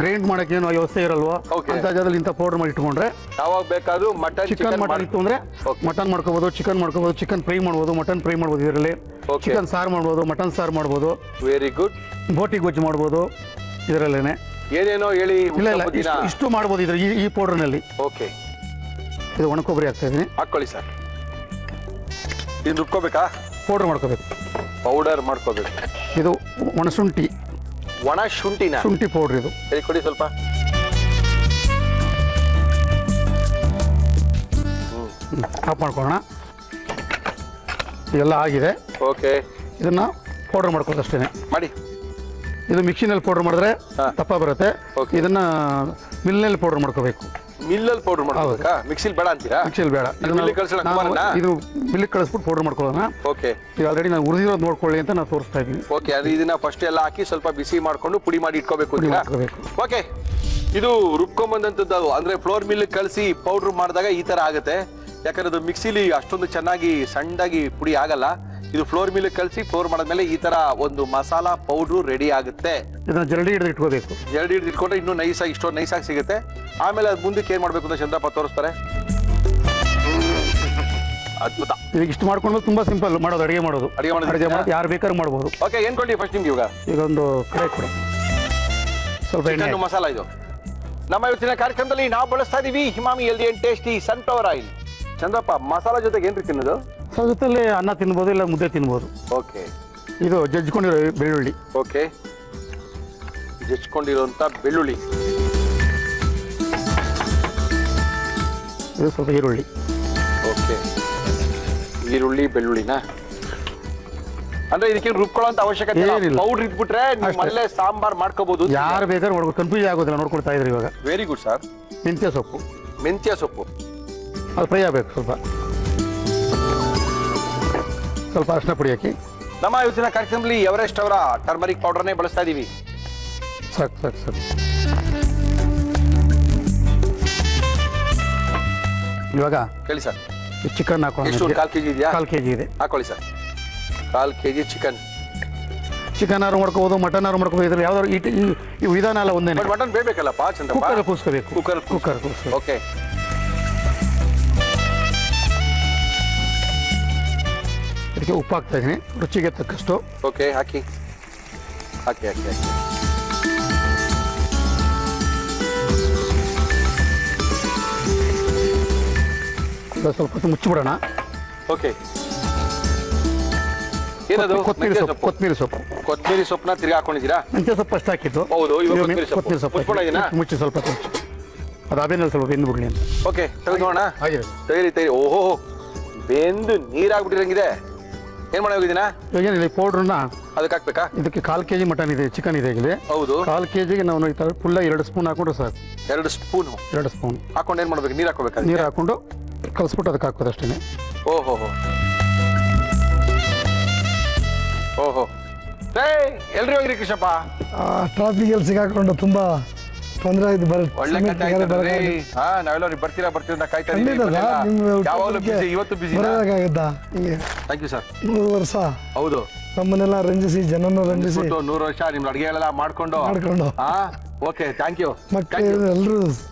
ಗ್ರೈಂಡ್ ಮಾಡಕ್ಕೆ ಏನೋ ವ್ಯವಸ್ಥೆ ಇರಲ್ವೋ ಅಂತ ಜಾಗದಲ್ಲಿ ಇಂಥ ಪೌಡರ್ ಮಾಡಿ ಇಟ್ಕೊಂಡ್ರೆ ಯಾವಾಗ ಬೇಕಾದ್ರೂ ಮಟನ್ ಇತ್ತು ಅಂದ್ರೆ ಮಟನ್ ಮಾಡ್ಕೋಬಹುದು, ಚಿಕನ್ ಮಾಡ್ಕೋಬಹುದು, ಚಿಕನ್ ಫ್ರೈ ಮಾಡ್ಬೋದು, ಮಟನ್ ಫ್ರೈ ಮಾಡ್ಬೋದು. ಇದರಲ್ಲಿ ಚಿಕನ್ ಸಾರು ಮಾಡ್ಬೋದು, ಮಟನ್ ಸಾರು ಮಾಡ್ಬೋದು. Very good. ಬೋಟಿ ಗೊಜ್ಜು ಮಾಡ್ಬೋದು ಇದರಲ್ಲೇನೆ. ಏನೇನೋ ಹೇಳಿ. ಇಲ್ಲ, ಇಷ್ಟು ಮಾಡ್ಬೋದು ಇದ್ರ ಈ ಪೌಡರ್ನಲ್ಲಿ. ಓಕೆ. ಇದು ಒಣ ಕೊಬ್ಬರಿ ಹಾಕ್ತಾ ಇದೀನಿ. ಹಾಕೊಳ್ಳಿ ಸರ್. ಇದು ರುಬ್ಕೋಬೇಕಾ? ಪೌಡರ್ ಮಾಡ್ಕೋಬೇಕು. ಪೌಡರ್ ಮಾಡ್ಕೋಬೇಕು. ಇದು ಒಣಶುಂಠಿ. ಒಣ ಶುಂಠಿನ? ಶುಂಠಿ ಪೌಡರ್ ಇದು. ಸರಿ, ಕೊಡಿ ಸ್ವಲ್ಪ. ಆಫ್ ಮಾಡ್ಕೊಳ್ಳೋಣ. ಇದೆಲ್ಲ ಆಗಿದೆ. ಓಕೆ. ಇದನ್ನ ಪೌಡರ್ ಮಾಡ್ಕೊಳ್ಳೋದು ಅಷ್ಟೇನೆ. ಮಾಡಿ. ಇದು ಮಿಕ್ಸಿನಲ್ಲಿ ಪೌಡರ್ ಮಾಡಿದ್ರೆ ದಪ್ಪ ಬರುತ್ತೆ. ಇದನ್ನ ಮಿಲ್ನಲ್ಲಿ ಪೌಡರ್ ಮಾಡ್ಕೋಬೇಕು. ಮಿಲ್ಲಲ್ಲಿ ಪೌಡರ್ ಮಾಡ್ಕೋಬೇಕಾ? ಮಿಕ್ಸಿಲ್ ಬೇಡ ಅಂತೀರಾ? ಮಿಕ್ಸಿಲ್ ಬೇಡ. ಇದು ಮಿಲ್ಲಿಗೆ ಕಳಿಸ್ಬಿಟ್ಟು ಪೌಡರ್ ಮಾಡ್ಕೊಳ್ಳೋಣ. ಓಕೆ. ಇದು ಆಲ್ರೆಡಿ ನಾನು ಉರಿದಿರೋದು ನೋಡ್ಕೊಳ್ಳಿ ಅಂತ ನಾನು ತೋರಿಸ್ತಾ ಇದ್ದೀನಿ. ಓಕೆ. ಅದು ಇದನ್ನ ಫಸ್ಟ್ ಎಲ್ಲ ಹಾಕಿ ಸ್ವಲ್ಪ ಬಿಸಿ ಮಾಡ್ಕೊಂಡು ಪುಡಿ ಮಾಡಿ ಇಟ್ಕೋಬೇಕು. ಓಕೆ. ಇದು ರುಬ್ಕೊಂಬಂದಂಥದ್ದು ಅಂದ್ರೆ ಫ್ಲೋರ್ ಮಿಲ್ ಕಳಿಸಿ ಪೌಡರ್ ಮಾಡಿದಾಗ ಈ ತರ ಆಗುತ್ತೆ. ಯಾಕಂದ್ರೆ ಅದು ಮಿಕ್ಸಿಲಿ ಅಷ್ಟೊಂದು ಚೆನ್ನಾಗಿ ಸಣ್ಣದಾಗಿ ಪುಡಿ ಆಗಲ್ಲ. ಇದು ಫ್ಲೋರ್ ಮಿಲ್ ಕಳಿಸಿ ಫ್ಲೋರ್ ಮಾಡಿದ್ಮೇಲೆ ಈ ತರ ಒಂದು ಮಸಾಲಾ ಪೌಡ್ರು ರೆಡಿ ಆಗುತ್ತೆ. ಇದನ್ನ ಜರಡಿ ಹಿಡಿದು ಇಟ್ಕೋಬೇಕು. ಜರಡಿ ಹಿಡಿದು ಇಟ್ಕೊಂಡ್ರೆ ಇನ್ನೂ ನೈಸಾಗಿ ಇಷ್ಟೊಂದು ನೈಸಾಗಿ ಸಿಗುತ್ತೆ. ಆಮೇಲೆ ಅದು ಮುಂದಕ್ಕೆ ಏನ್ ಮಾಡ್ಬೇಕು ಅಂತ ಚಂದ್ರಪ್ಪ ತೋರಿಸ್ತಾರೆ. ಅದ್ಭುತ. ಈಗ ಇಷ್ಟು ಮಾಡ್ಕೊಂಡು ತುಂಬಾ ಸಿಂಪಲ್ ಮಾಡೋದು. ಅಡಿಗೆ ಮಾಡೋದು ಯಾರು ಬೇಕಾದ್ರೂ ಮಾಡ್ಬೋದು. ಓಕೆ. ಏನ್ ಕೊಡ್ಲಿ ಫಸ್ಟ್ ನಿಮ್ಗೆ? ಈಗ ಒಂದು ಕಡೆ ಕೊಡಿ. ಸ್ವಲ್ಪ ಎಣ್ಣೆ ಮಸಾಲ. ಇದು ನಮ್ಮ ಇವತ್ತಿನ ಕಾರ್ಯಕ್ರಮದಲ್ಲಿ ನಾವು ಬಳಸ್ತಾ ಇದೀವಿ Emami healthy and tasty sunflower oil. Chandrappa, masala ಜೊತೆಗೆ ಏನ್ರಿ ತಿನ್ನೋದು? ಜೊತೆಲಿ ಅನ್ನ ತಿನ್ಬೋದು, ಇಲ್ಲ ಮುದ್ದೆ ತಿನ್ಬೋದು. ಓಕೆ. ಇದು ಜಜ್ಕೊಂಡಿರೋ ಬೆಳ್ಳುಳ್ಳಿ. ಓಕೆ. ಜಜ್ಕೊಂಡಿರುವಂತ ಬೆಳ್ಳುಳ್ಳಿ. ಇದು ಸ್ವಲ್ಪ ಈರುಳ್ಳಿ. ಓಕೆ. ಈರುಳ್ಳಿ, ಬೆಳ್ಳುಳ್ಳಿನ ಅಂದ್ರೆ ಇದಕ್ಕೆ ರುಬ್ಕೊಳ್ಳೋಂತ ಅವಶ್ಯಕತೆ ಇಲ್ಲ. ಪೌಡರ್ ಇಟ್ಬಿಟ್ರೆ ನೀವು ಮಲ್ಲೆ ಸಾಂಬಾರ್ ಮಾಡ್ಕೋಬಹುದು. ಯಾರು ಬೇಕಾದ್ರೂ ಮಾಡ್ಬೋದು. ಕನ್ಫ್ಯೂಸ್ ಆಗೋದಿಲ್ಲ. ನೋಡ್ಕೊಳ್ತಾ ಇದ್ರಿ ಇವಾಗ. Very good sir. ಮೆಂತ್ಯ ಸೊಪ್ಪು. ಮೆಂತ್ಯ ಸೊಪ್ಪು ಅದು ಫ್ರೈ ಆಗಬೇಕು. ಸ್ವಲ್ಪ ಅರಿಶಿನ ಪುಡಿ ಹಾಕಿ. ನಮ್ಮ ಇವತ್ತಿನ ಕಾರ್ಯಕ್ರಮದಲ್ಲಿ ಎವರೆಸ್ಟ್ ಅವರ ಟರ್ಮರಿಕ್ ಪೌಡರ್ನೇ ಬಳಸ್ತಾ ಇದೀವಿ. ಸಾಕು. ಇವಾಗ ಹೇಳಿ ಸರ್. ಚಿಕನ್ ಹಾಕೋಣ. ಎಷ್ಟು? 1/4 kg ಇದೆಯಾ? 1/4 kg ಇದೆ. ಹಾಕೊಳ್ಳಿ ಸರ್. 1/4 kg chicken. ಚಿಕನ್ ಆರು ಮಾಡ್ಕೋಬಹುದು, ಮಟನ್ ಆರು ಮಾಡ್ಕೋಬಹುದು. ಇದ್ರಲ್ಲಿ ಯಾವ್ದಾದ್ರು ಈ ವಿಧಾನ ಎಲ್ಲ ಒಂದೇ. ಮಟನ್ ಬೇಕಲ್ಲಪ್ಪ ಚಂದ್ರಪ್ಪ? ಕುಕ್ಕರ್ ಕೂರಿಸ್ಕೋಬೇಕು. Cooker okay. ಅದಕ್ಕೆ ಉಪ್ಪು ಹಾಕ್ತಾ ಇದ್ದೀನಿ ರುಚಿಗೆ ತಕ್ಕಷ್ಟು. ಓಕೆ, ಹಾಕಿ ಹಾಕಿ ಹಾಕಿ ಹಾಕಿ. ಸ್ವಲ್ಪ ಹೊತ್ತು ಮುಚ್ಚಿಬಿಡೋಣ. ಓಕೆ, ಏನದು? ಕೊತ್ತಂಬರಿ ಸೊಪ್ಪು. ಕೊತ್ತಂಬರಿ ಸೊಪ್ಪನ್ನ ತಿರ್ಗಿ ಹಾಕೊಂಡಿದ್ದೀರಾ? ಮೆಂತ್ಯ ಸೊಪ್ಪು ಅಷ್ಟು ಹಾಕಿದ್ದು. ಹೌದು, ಇವಾಗ ಕೊತ್ತಂಬರಿ ಕೊತ್ತಂಬರಿ ಸೊಪ್ಪು ಸೊಪ್ಪು ಮುಚ್ಚಿದ್ದೀನಾ? ಮುಚ್ಚಿ ಸ್ವಲ್ಪ ಮುಚ್ಚಿ. ಅದು ಅದೇನಲ್ಲಿ ಸ್ವಲ್ಪ ಬೆಂದ್ಬಿಡ್ಲಿ ಅಂತ. ಓಕೆ, ತೆಗೆದು ನೋಡೋಣ. ಹಾಗೆ ತೆಗೀರಿ. ಓಹೋ, ಬೆಂದು ನೀರಾಗ್ಬಿಟ್ಟಿರಂಗಿದೆ. ಏನ್ ಮಾಡಿ ಹೋಗಿದ್ದೀನಾ? ಇವಾಗ ಏನಿಲ್ಲ, ಈ ಪೌಡ್ರನ್ನ ಅದಕ್ಕೆ ಹಾಕ್ಬೇಕಾ? ಇದಕ್ಕೆ 1/4 kg ಮಟನ್ ಇದೆ, ಚಿಕನ್ ಇದೆ ಇಲ್ಲಿ. ಹೌದು, 1/4 kgಗೆ ನಾವು ಈ ಥರ ಫುಲ್ಲ 2 ಸ್ಪೂನ್ ಹಾಕೊಂಡ್ರೆ ಸಾಕು. 2 ಸ್ಪೂನು 2 ಸ್ಪೂನ್ ಹಾಕೊಂಡು ಏನ್ ಮಾಡ್ಬೇಕು? ನೀರು ಹಾಕೋಬೇಕಾ? ನೀರು ಹಾಕೊಂಡು ಕಲಿಸ್ಬಿಟ್ಟು ಅದಕ್ಕೆ ಹಾಕೋದು ಅಷ್ಟೇ. ಓಹೋ ಓಹೋ. ಎಲ್ರಿ ಹೋಗಿರಿ ಕೃಷ್ಣಪ್ಪ? ಟ್ರಾಫಿಕಲ್ಲಿ ಸಿಗಾಕೊಂಡು ತುಂಬಾ ತೊಂದರೆ ಆಯ್ತು. ಒಳ್ಳೆ ಕಥೆ ಆಯ್ತಲ್ರಿ. ನಾವೆಲ್ಲ ಬರ್ತೀರಾ ಅಂತ ಕಾಯ್ತಾ ಇದ್ದೀವಿ. ಯಾವಾಗಲೂ ಬಿಸಿ, ಇವತ್ತು ಬಿಸಿ. ಬರೋಕ್ಕಾಗತ್ತಾ? ಹಿಂಗೆ ಥ್ಯಾಂಕ್ ಯು ಸರ್. 100 ವರ್ಷ ಹೌದು, ನಮ್ಮನ್ನೆಲ್ಲ ರಂಜಿಸಿ ಜನನ್ನು ರಂಜಿಸಿ 100 ವರ್ಷ ನಿಮ್ ಅಡುಗೆಗಳೆಲ್ಲ ಮಾಡ್ಕೊಂಡು. Okay, thank you. ಮಕ್ಕಳು ಎಲ್ಲರೂ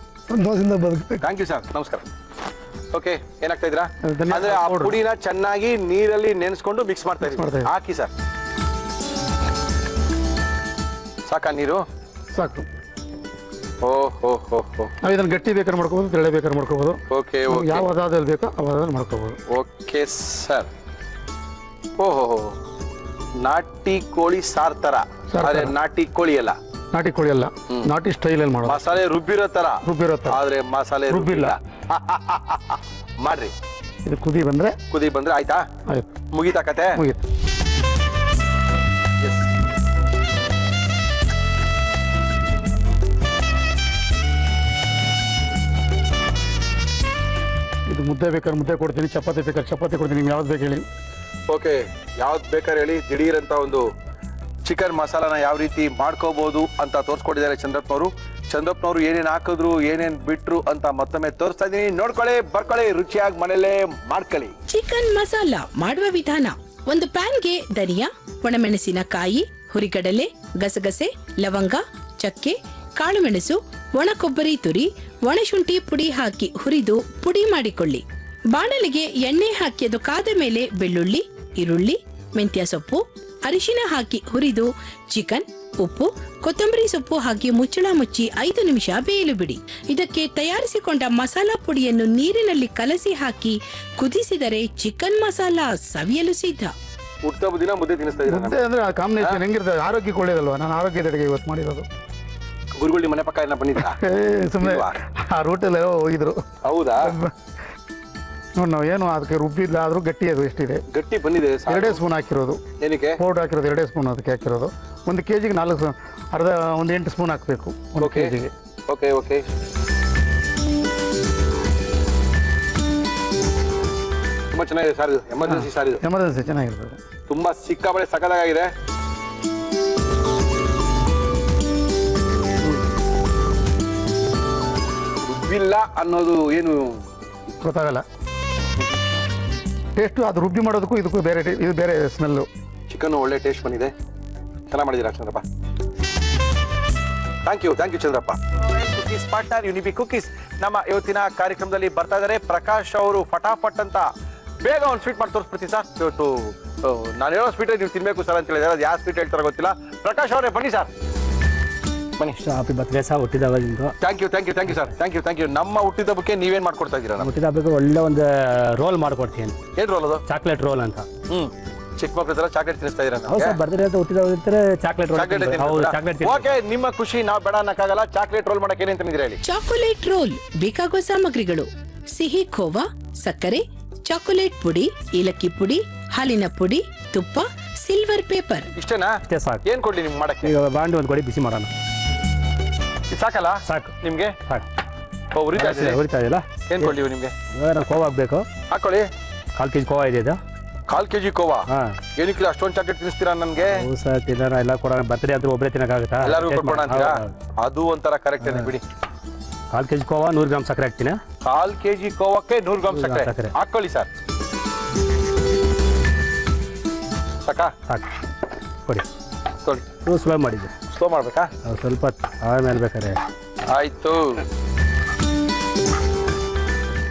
ಸಂತೋಷದಿಂದ ಬದುಕಬೇಕು. ಥ್ಯಾಂಕ್ ಯು ಸರ್, ನಮಸ್ಕಾರ. ಓಕೆ, ಏನಾಗ್ತಾ ಇದ್ರಾ? ಧನಿಯಾ ಅಂದ್ರೆ ಆ powder. ಪುಡಿನ ಚೆನ್ನಾಗಿ ನೀರಲ್ಲಿ ನೆನೆಸ್ಕೊಂಡು ಮಿಕ್ಸ್ ಮಾಡ್ತಾ ಇದ್ದೀವಿ. ಹಾಕಿ ಸರ್. ಸಾಕಾ ನೀರು? ಸಾಕು. ಓಹೋ. ನಾವು ಇದನ್ನು ಗಟ್ಟಿ ಬೇಕಾದ್ರೆ ಮಾಡ್ಕೋಬೋದು, ತೆಳ್ಳೆ ಬೇಕಾದ್ರೆ ಮಾಡ್ಕೋಬೋದು. ಓಕೆ, ಯಾವ ಅದಾದಲ್ಲಿ ಬೇಕೋ ಅವಾದಲ್ಲಿ ಮಾಡ್ಕೋಬೋದು. Okay sir. ಓಹೋ, ನಾಟಿ ಕೋಳಿ ಸಾರ್ ತರ. ಆದ್ರೆ ನಾಟಿ ಕೋಳಿ ಅಲ್ಲ, ನಾಟಿ ಕೋಳಿ ಅಲ್ಲ, ನಾಟಿ ಸ್ಟೈಲಲ್ಲಿ ಮಾಡೋದು. ಮಸಾಲೆ ರುಬ್ಬಿರೋ ತರ. ಆದ್ರೆ ಮಸಾಲೆ ರುಬ್ಬಿಲ್ಲ. ಮಾಡ್ರಿ. ಇದು ಕುದಿ ಬಂದ್ರೆ ಆಯ್ತಾ? ಆಯ್ತು, ಮುಗೀತಾ ಕತೆ? ಮುಗೀತು. ಇದು ಮುದ್ದೆ ಬೇಕಾದ್ರೆ ಮುದ್ದೆ ಕೊಡ್ತೀನಿ, ಚಪಾತಿ ಬೇಕಾದ್ರೆ ಚಪಾತಿ ಕೊಡ್ತೀನಿ. ನಿಮ್ಗೆ ಯಾವ್ದು ಬೇಕು ಹೇಳಿ. ಓಕೆ, ಯಾವ್ದು ಬೇಕಾದ್ರೆ ಹೇಳಿ. ದಿಢೀರ್ ಅಂತ ಒಂದು ಚಿಕನ್ ಮಸಾಲಾನ ಯಾವ ರೀತಿ ಮಾಡ್ಕೋಬಹುದು ಅಂತ ತೋರಿಸ್ಕೊಟ್ಟಿದ್ದಾರೆ ಚಂದ್ರಪ್ಪನವರು. ಏನೇನು ಹಾಕಿದ್ರು, ಏನೇನ್ ಬಿಟ್ರು ಅಂತ ಮತ್ತೊಮ್ಮೆ ತೋರಿಸ್ತಾ ಇದೀನಿ. ನೋಡ್ಕೊಳ್ಳಿ, ಬರ್ಕೊಳ್ಳಿ, ರುಚಿಯಾಗಿ ಮನೇಲೆ ಮಾಡ್ಕೊಳ್ಳಿ. ಚಿಕನ್ ಮಸಾಲ ಮಾಡುವ ವಿಧಾನ: ಒಂದು ಪ್ಯಾನ್ಗೆ ಧನಿಯಾ, ಒಣಮೆಣಸಿನಕಾಯಿ, ಹುರಿಗಡಲೆ, ಗಸಗಸೆ, ಲವಂಗ, ಚಕ್ಕೆ, ಕಾಳುಮೆಣಸು, ಒಣ ಕೊಬ್ಬರಿ ತುರಿ, ಒಣಶುಂಠಿ ಪುಡಿ ಹಾಕಿ ಹುರಿದು ಪುಡಿ ಮಾಡಿಕೊಳ್ಳಿ. ಬಾಣಲಿಗೆ ಎಣ್ಣೆ ಹಾಕಿ ಅದು ಕಾದ ಮೇಲೆ ಬೆಳ್ಳುಳ್ಳಿ, ಈರುಳ್ಳಿ, ಮೆಂತ್ಯ ಸೊಪ್ಪು, ಅರಿಶಿನ ಹಾಕಿ ಹುರಿದು ಚಿಕನ್, ಉಪ್ಪು, ಕೊತ್ತಂಬರಿ ಸೊಪ್ಪು ಹಾಕಿ ಮುಚ್ಚಳ ಮುಚ್ಚಿ 5 ನಿಮಿಷ ಬೇಯಲು ಬಿಡಿ. ಇದಕ್ಕೆ ತಯಾರಿಸಿಕೊಂಡ ಮಸಾಲಾ ಪುಡಿಯನ್ನು ನೀರಿನಲ್ಲಿ ಕಲಸಿ ಹಾಕಿ ಕುದಿಸಿದರೆ ಚಿಕನ್ ಮಸಾಲ ಸವಿಯಲು ಸಿದ್ಧ. ಹುಟ್ಟದ ದಿನ ಮುದ್ದೆ ತಿನ್ನಿಸ್ತಾ ಇದ್ದೀರಾ? ಮುದ್ದೆ ಅಂದ್ರೆ ಆ ಕಾಂಬಿನೇಷನ್ ಹೆಂಗಿರ್ತದೆ, ಆರೋಗ್ಯಕ್ಕೆ ಒಳ್ಳೇದಲ್ವಾ? ನಾನು ಆರೋಗ್ಯದ ಅಡುಗೆ ಇವತ್ತು ಮಾಡಿರೋದು. ಗುರುಗುಳ್ಳಿ ಮನೆ ಪಕ್ಕ ಎಲ್ಲ ಬಂದಿದ್ರಾ? ಸುಮ್ಮನೆ ಆ ರೂಟಲ್ಲಿ ಹೋಗಿದ್ರು. ಹೌದಾ? ನೋಡಿ, ನಾವು ಏನು ಅದಕ್ಕೆ ರುಬ್ಬಿಲ್ಲ ಆದ್ರೂ ಗಟ್ಟಿ ಅದು ಎಷ್ಟಿದೆ. ಗಟ್ಟಿ ಬಂದಿದೆ. 2 ಸ್ಪೂನ್ ಹಾಕಿರೋದು. ಏನಕ್ಕೆ? ಪೌಡರ್ ಹಾಕಿರೋದು 2 ಸ್ಪೂನ್ ಅದಕ್ಕೆ ಹಾಕಿರೋದು. 1 kgಗೆ 4 ಅರ್ಧ 8 ಸ್ಪೂನ್ ಹಾಕಬೇಕು 1 kgಗೆ. ಓಕೆ. ತುಂಬಾ ಚೆನ್ನಾಗಿದೆ ಸರ್ ಇದು. ಎಮರ್ಜೆನ್ಸಿ ಸಾರ್ ಇದು. ಎಮರ್ಜೆನ್ಸಿ ಚೆನ್ನಾಗಿರ್ತದೆ. ತುಂಬಾ ಸಿಕ್ಕಾಪಟ್ಟೆ ಸಕ್ಕತ್ತಾಗಿದೆ. ರುಬ್ಬಿಲ್ಲ ಅನ್ನೋದು ಏನು ಗೊತ್ತಾಗಲ್ಲ. ಟೇಸ್ಟು ಅದು ರುಬ್ಬಿ ಮಾಡೋದಕ್ಕೂ ಇದಕ್ಕೂ ಇದು ಬೇರೆ ಸ್ಮೆಲ್ಲು. ಚಿಕನ್ ಒಳ್ಳೆ ಟೇಸ್ಟ್ ಬಂದಿದೆ. ಚೆನ್ನಾಗಿ ಮಾಡಿದ್ದೀರಾ Chandrappa. Thank you Chandrappa. Cookies partner Unibic cookies ನಮ್ಮ ಇವತ್ತಿನ ಕಾರ್ಯಕ್ರಮದಲ್ಲಿ ಬರ್ತಾ ಇದ್ದಾರೆ. ಪ್ರಕಾಶ್ ಅವರು ಫಟಾಫಟ್ ಅಂತ ಬೇಗ ಒಂದು ಸ್ವೀಟ್ ಮಾಡಿ ತೋರಿಸ್ಬಿಡ್ತೀನಿ ಸರ್. ಇವತ್ತು ನಾನು ಹೇಳೋ ಸ್ವೀಟ್ ನೀವು ತಿನ್ಬೇಕು ಸರ್ ಅಂತ ಹೇಳಿದ್ರೆ ಅದು ಯಾವ ಸ್ವೀಟ್ ಹೇಳ್ತಾರೋ ಗೊತ್ತಿಲ್ಲ. ಪ್ರಕಾಶ್ ಅವರೇ ಬನ್ನಿ ಸರ್, ಬನ್ನಿ. ಹ್ಯಾಪಿ ಬರ್ತ್ಡೇ ಸರ್, ಹುಟ್ಟಿದಬ್ಬದಿಂದ. Thank you sir. Thank you. ನಮ್ಮ ಹುಟ್ಟಿದಬ್ಬಕ್ಕೆ ನೀವೇನ್ ಮಾಡ್ಕೊಡ್ತಾ ಇದ್ದೀರಾ? ಹುಟ್ಟಿದಬ್ಬಕ್ಕೆ ಒಳ್ಳೆ ಒಂದು ರೋಲ್ ಮಾಡ್ಕೊಡ್ತೀನಿ. ಏನ್ ರೋಲ್ ಅದು? ಚಾಕ್ಲೇಟ್ ರೋಲ್ ಅಂತ. ಚಿಕ್ಕ ಮಕ್ಕಳ ಚಾಕ್ಲೇಟ್ ತಿನ್ನಿಸ್ತಾ ಇದ್ದೀರಾ? ಹೌದು ಸರ್, ಬರ್ತ್ಡೇ ಅಂತ ಹುಟ್ಟಿದಬ್ಬ ಚಾಕ್ಲೇಟ್ ರೋಲ್. ಚಾಕ್ಲೇಟ್. ಓಕೆ, ನಿಮ್ಮ ಖುಷಿ ನಾವು ಬೇಡ ಅನ್ನಕ್ಕಾಗಲ್ಲ. ಚಾಕ್ಲೇಟ್ ರೋಲ್ ಮಾಡಕ್ಕೆ ಏನೇನು ತಂದಿದ್ದೀರಾ ಹೇಳಿ? ಚಾಕೊಲೇಟ್ ರೋಲ್ ಬೇಕಾಗುವ ಸಾಮಗ್ರಿಗಳು: ಸಿಹಿ ಖೋವಾ, ಸಕ್ಕರೆ, ಚಾಕೊಲೇಟ್ ಪುಡಿ, ಏಲಕ್ಕಿ ಪುಡಿ, ಹಾಲಿನ ಪುಡಿ, ತುಪ್ಪ, ಸಿಲ್ವರ್ ಪೇಪರ್. ಇಷ್ಟೇನಾ? ಅಷ್ಟೇ ಸಾಕು. ಏನ್ ಕೊಡ್ಲಿ ನಿಮ್ಗೆ ಮಾಡಕ್ಕೆ? ಈಗ ಬಾಂಡು ಒಂದು ಕೊಡಿ, ಬಿಸಿ ಮಾಡೋಣ. ಸಾಕಲ್ಲ? ಸಾಕು ನಿಮ್ಗೆ? ಸಾಕು. ಉರಿತಾ ಇದೆಯಲ್ಲ? ಏನ್ ಕೊಡ್ಲಿ ನಿಮ್ಗೆ? ಕೋವಾ ಹಾಕ್ಬೇಕು. ಹಾಕೊಳ್ಳಿ. 1/4 kg ಕೋವಾ ಇದೆ ಇದು. 1/4 kg ಕೋವಾ? ಹಾ. ಏನಕ್ಕೆ ಅಷ್ಟೊಂದು ಚಾಕ್ಲೇಟ್ ತಿನ್ನಿಸ್ತೀರಾ ನನ್ಗೆ? ಹೌದು ಸರ್, ತಿನ್ನೋಣ, ಎಲ್ಲ ಕೊಡೋಣ. ಬರ್ತ್ಡೇ ಅಂತ ಒಬ್ಬರೇ ತಿನ್ನಕ್ಕಾಗತ್ತಾ? ಎಲ್ಲರಿಗೂ ಕೊಡ್ಬೋಣ ಅಂತೀರಾ? ಅದು ಒಂಥರ ಕರೆಕ್ಟ್ ಇದೆ ಬಿಡಿ. 1/4 kg ಕೋವಾ 100 ಗ್ರಾಮ್ ಸಕ್ಕರೆ ಹಾಕ್ತೀನಿ. 1/4 kg ಕೋವಕ್ಕೆ 100 ಗ್ರಾಮ್ ಸಕ್ಕರೆ ಹಾಕೊಳ್ಳಿ ಸರ್. ಸಾಕಾ? ಸಾಕು, ಕೊಡಿ. ಕೊಡಿ. ನೀವು ಸ್ಲೋ ಮಾಡಿದ್ದೆ. ಸ್ಲೋ ಮಾಡ್ಬೇಕಾ? ಸ್ವಲ್ಪ ಆಮೇಲೆ ಬೇಕಾದ್ರೆ. ಆಯ್ತು.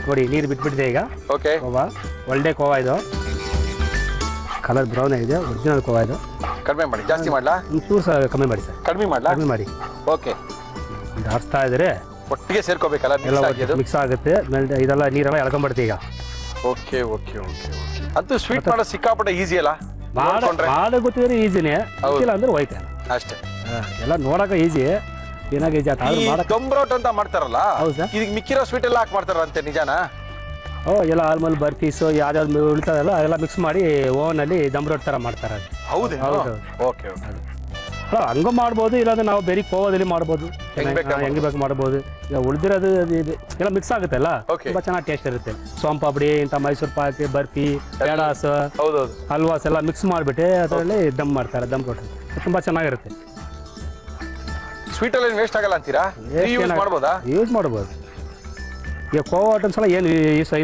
ನೋಡಿ, ನೀರು ಬಿಟ್ಬಿಟ್ಟಿದೆ ಈಗ. ಓಕೆ. ಕೋವಾ ಒಳ್ಳೆ ಕೋವಾ ಇದು. ಕಲರ್ ಬ್ರೌನ್ ಆಗಿದೆ, ಒರಿಜಿನಲ್ ಕೋವಾ ಇದು. ಕಡಿಮೆ ಮಾಡಿ, ಜಾಸ್ತಿ ಮಾಡ್ಲಾ? ಒಂಚೂರು ಸಹ ಕಮ್ಮಿ ಮಾಡಿ ಸರ್. ಕಡಿಮೆ ಮಾಡ್ಲಾ? ಕಮ್ಮಿ ಮಾಡಿ. ಓಕೆ. ಆಡಿಸ್ತಾ ಇದ್ರೆ ಒಟ್ಟಿಗೆ ಸೇರ್ಕೋಬೇಕಲ್ಲ, ಎಲ್ಲ ಮಿಕ್ಸ್ ಆಗುತ್ತೆ. ಇದೆಲ್ಲ ನೀರೆಲ್ಲ ಎಳ್ಕೊಂಡ್ಬಿಡುತ್ತೆ ಈಗ. Okay okay okay okay. ಅಂತೂ ಸ್ವೀಟ್ ಮಾಡೋ ಸಿಕ್ಕಾಪಟ್ಟೆ ಈಸಿ ಅಲ್ಲ? ಮಾಡೋ ಗೊತ್ತಿದ್ರೆ ಈಸಿನೇ, ಗೊತ್ತಿಲ್ಲ ಅಂದ್ರೆ ಹೋಯ್ತೆ ಅಷ್ಟೇ. ಎಲ್ಲ ನೋಡಕ ಈಸಿ, ಏನಾಗ ಈಜಿ ಆಟ. ದೊಂಬ್ರೋಟ್ ಅಂತ ಮಾಡ್ತಾರಲ್ಲ, ಹೌದಾ? ಇದಕ್ಕೆ ಮಿಕ್ಕಿರೋ ಸ್ವೀಟ್ ಎಲ್ಲ ಹಾಕಿ ಮಾಡ್ತಾರಂತೆ, ನಿಜಾನಾ? ಎಲ್ಲ ಆಲ್ಮೋಲ್ ಬರ್ಫೀಸು ಯಾವ್ದಾವ್ದು ಉಳಿತದಲ್ಲ ಅದೆಲ್ಲ ಮಿಕ್ಸ್ ಮಾಡಿ ಓವನಲ್ಲಿ ದಮ್ ರೋಟ್ ಥರ ಮಾಡ್ತಾರೆ. ಹೌದು. ಹೌದು. Okay okay. ಹಂಗೂ ಮಾಡ್ಬೋದು, ಇಲ್ಲಾಂದ್ರೆ ನಾವು ಬೇರೆ ಕೋವಾದಲ್ಲಿ ಮಾಡ್ಬೋದು, ಹೆಂಗೆ ಬೇಕು ಮಾಡ್ಬೋದು. ಈಗ ಉಳಿದಿರೋದು ಎಲ್ಲ ಮಿಕ್ಸ್ ಆಗುತ್ತೆ ಅಲ್ಲ, ತುಂಬಾ ಚೆನ್ನಾಗಿ ಟೇಸ್ಟ್ ಇರುತ್ತೆ. ಸೋಂಪಾಪಡಿ ಇಂಥ ಮೈಸೂರು ಪಾಕ್, ಬರ್ಫಿ, ಪೇಡಾಸ್, ಹಲ್ವಾಸ್ ಎಲ್ಲ ಮಿಕ್ಸ್ ಮಾಡಿಬಿಟ್ಟು ಅದರಲ್ಲಿ ದಮ್ ಮಾಡ್ತಾರೆ. ದಮ್ ರೋಟ್ ತುಂಬಾ ಚೆನ್ನಾಗಿರುತ್ತೆ. ಸ್ವೀಟಲ್ಲಿ ವೇಸ್ಟ್ ಆಗಲ್ಲ ಅಂತೀರಾ? ಯೂಸ್ ಮಾಡ್ಬೋದಾ? ಯೂಸ್ ಮಾಡ್ಬೋದು. ಈಗ ಕೋವಾ ಐಟಮ್ಸ್ ಎಲ್ಲ ಏನು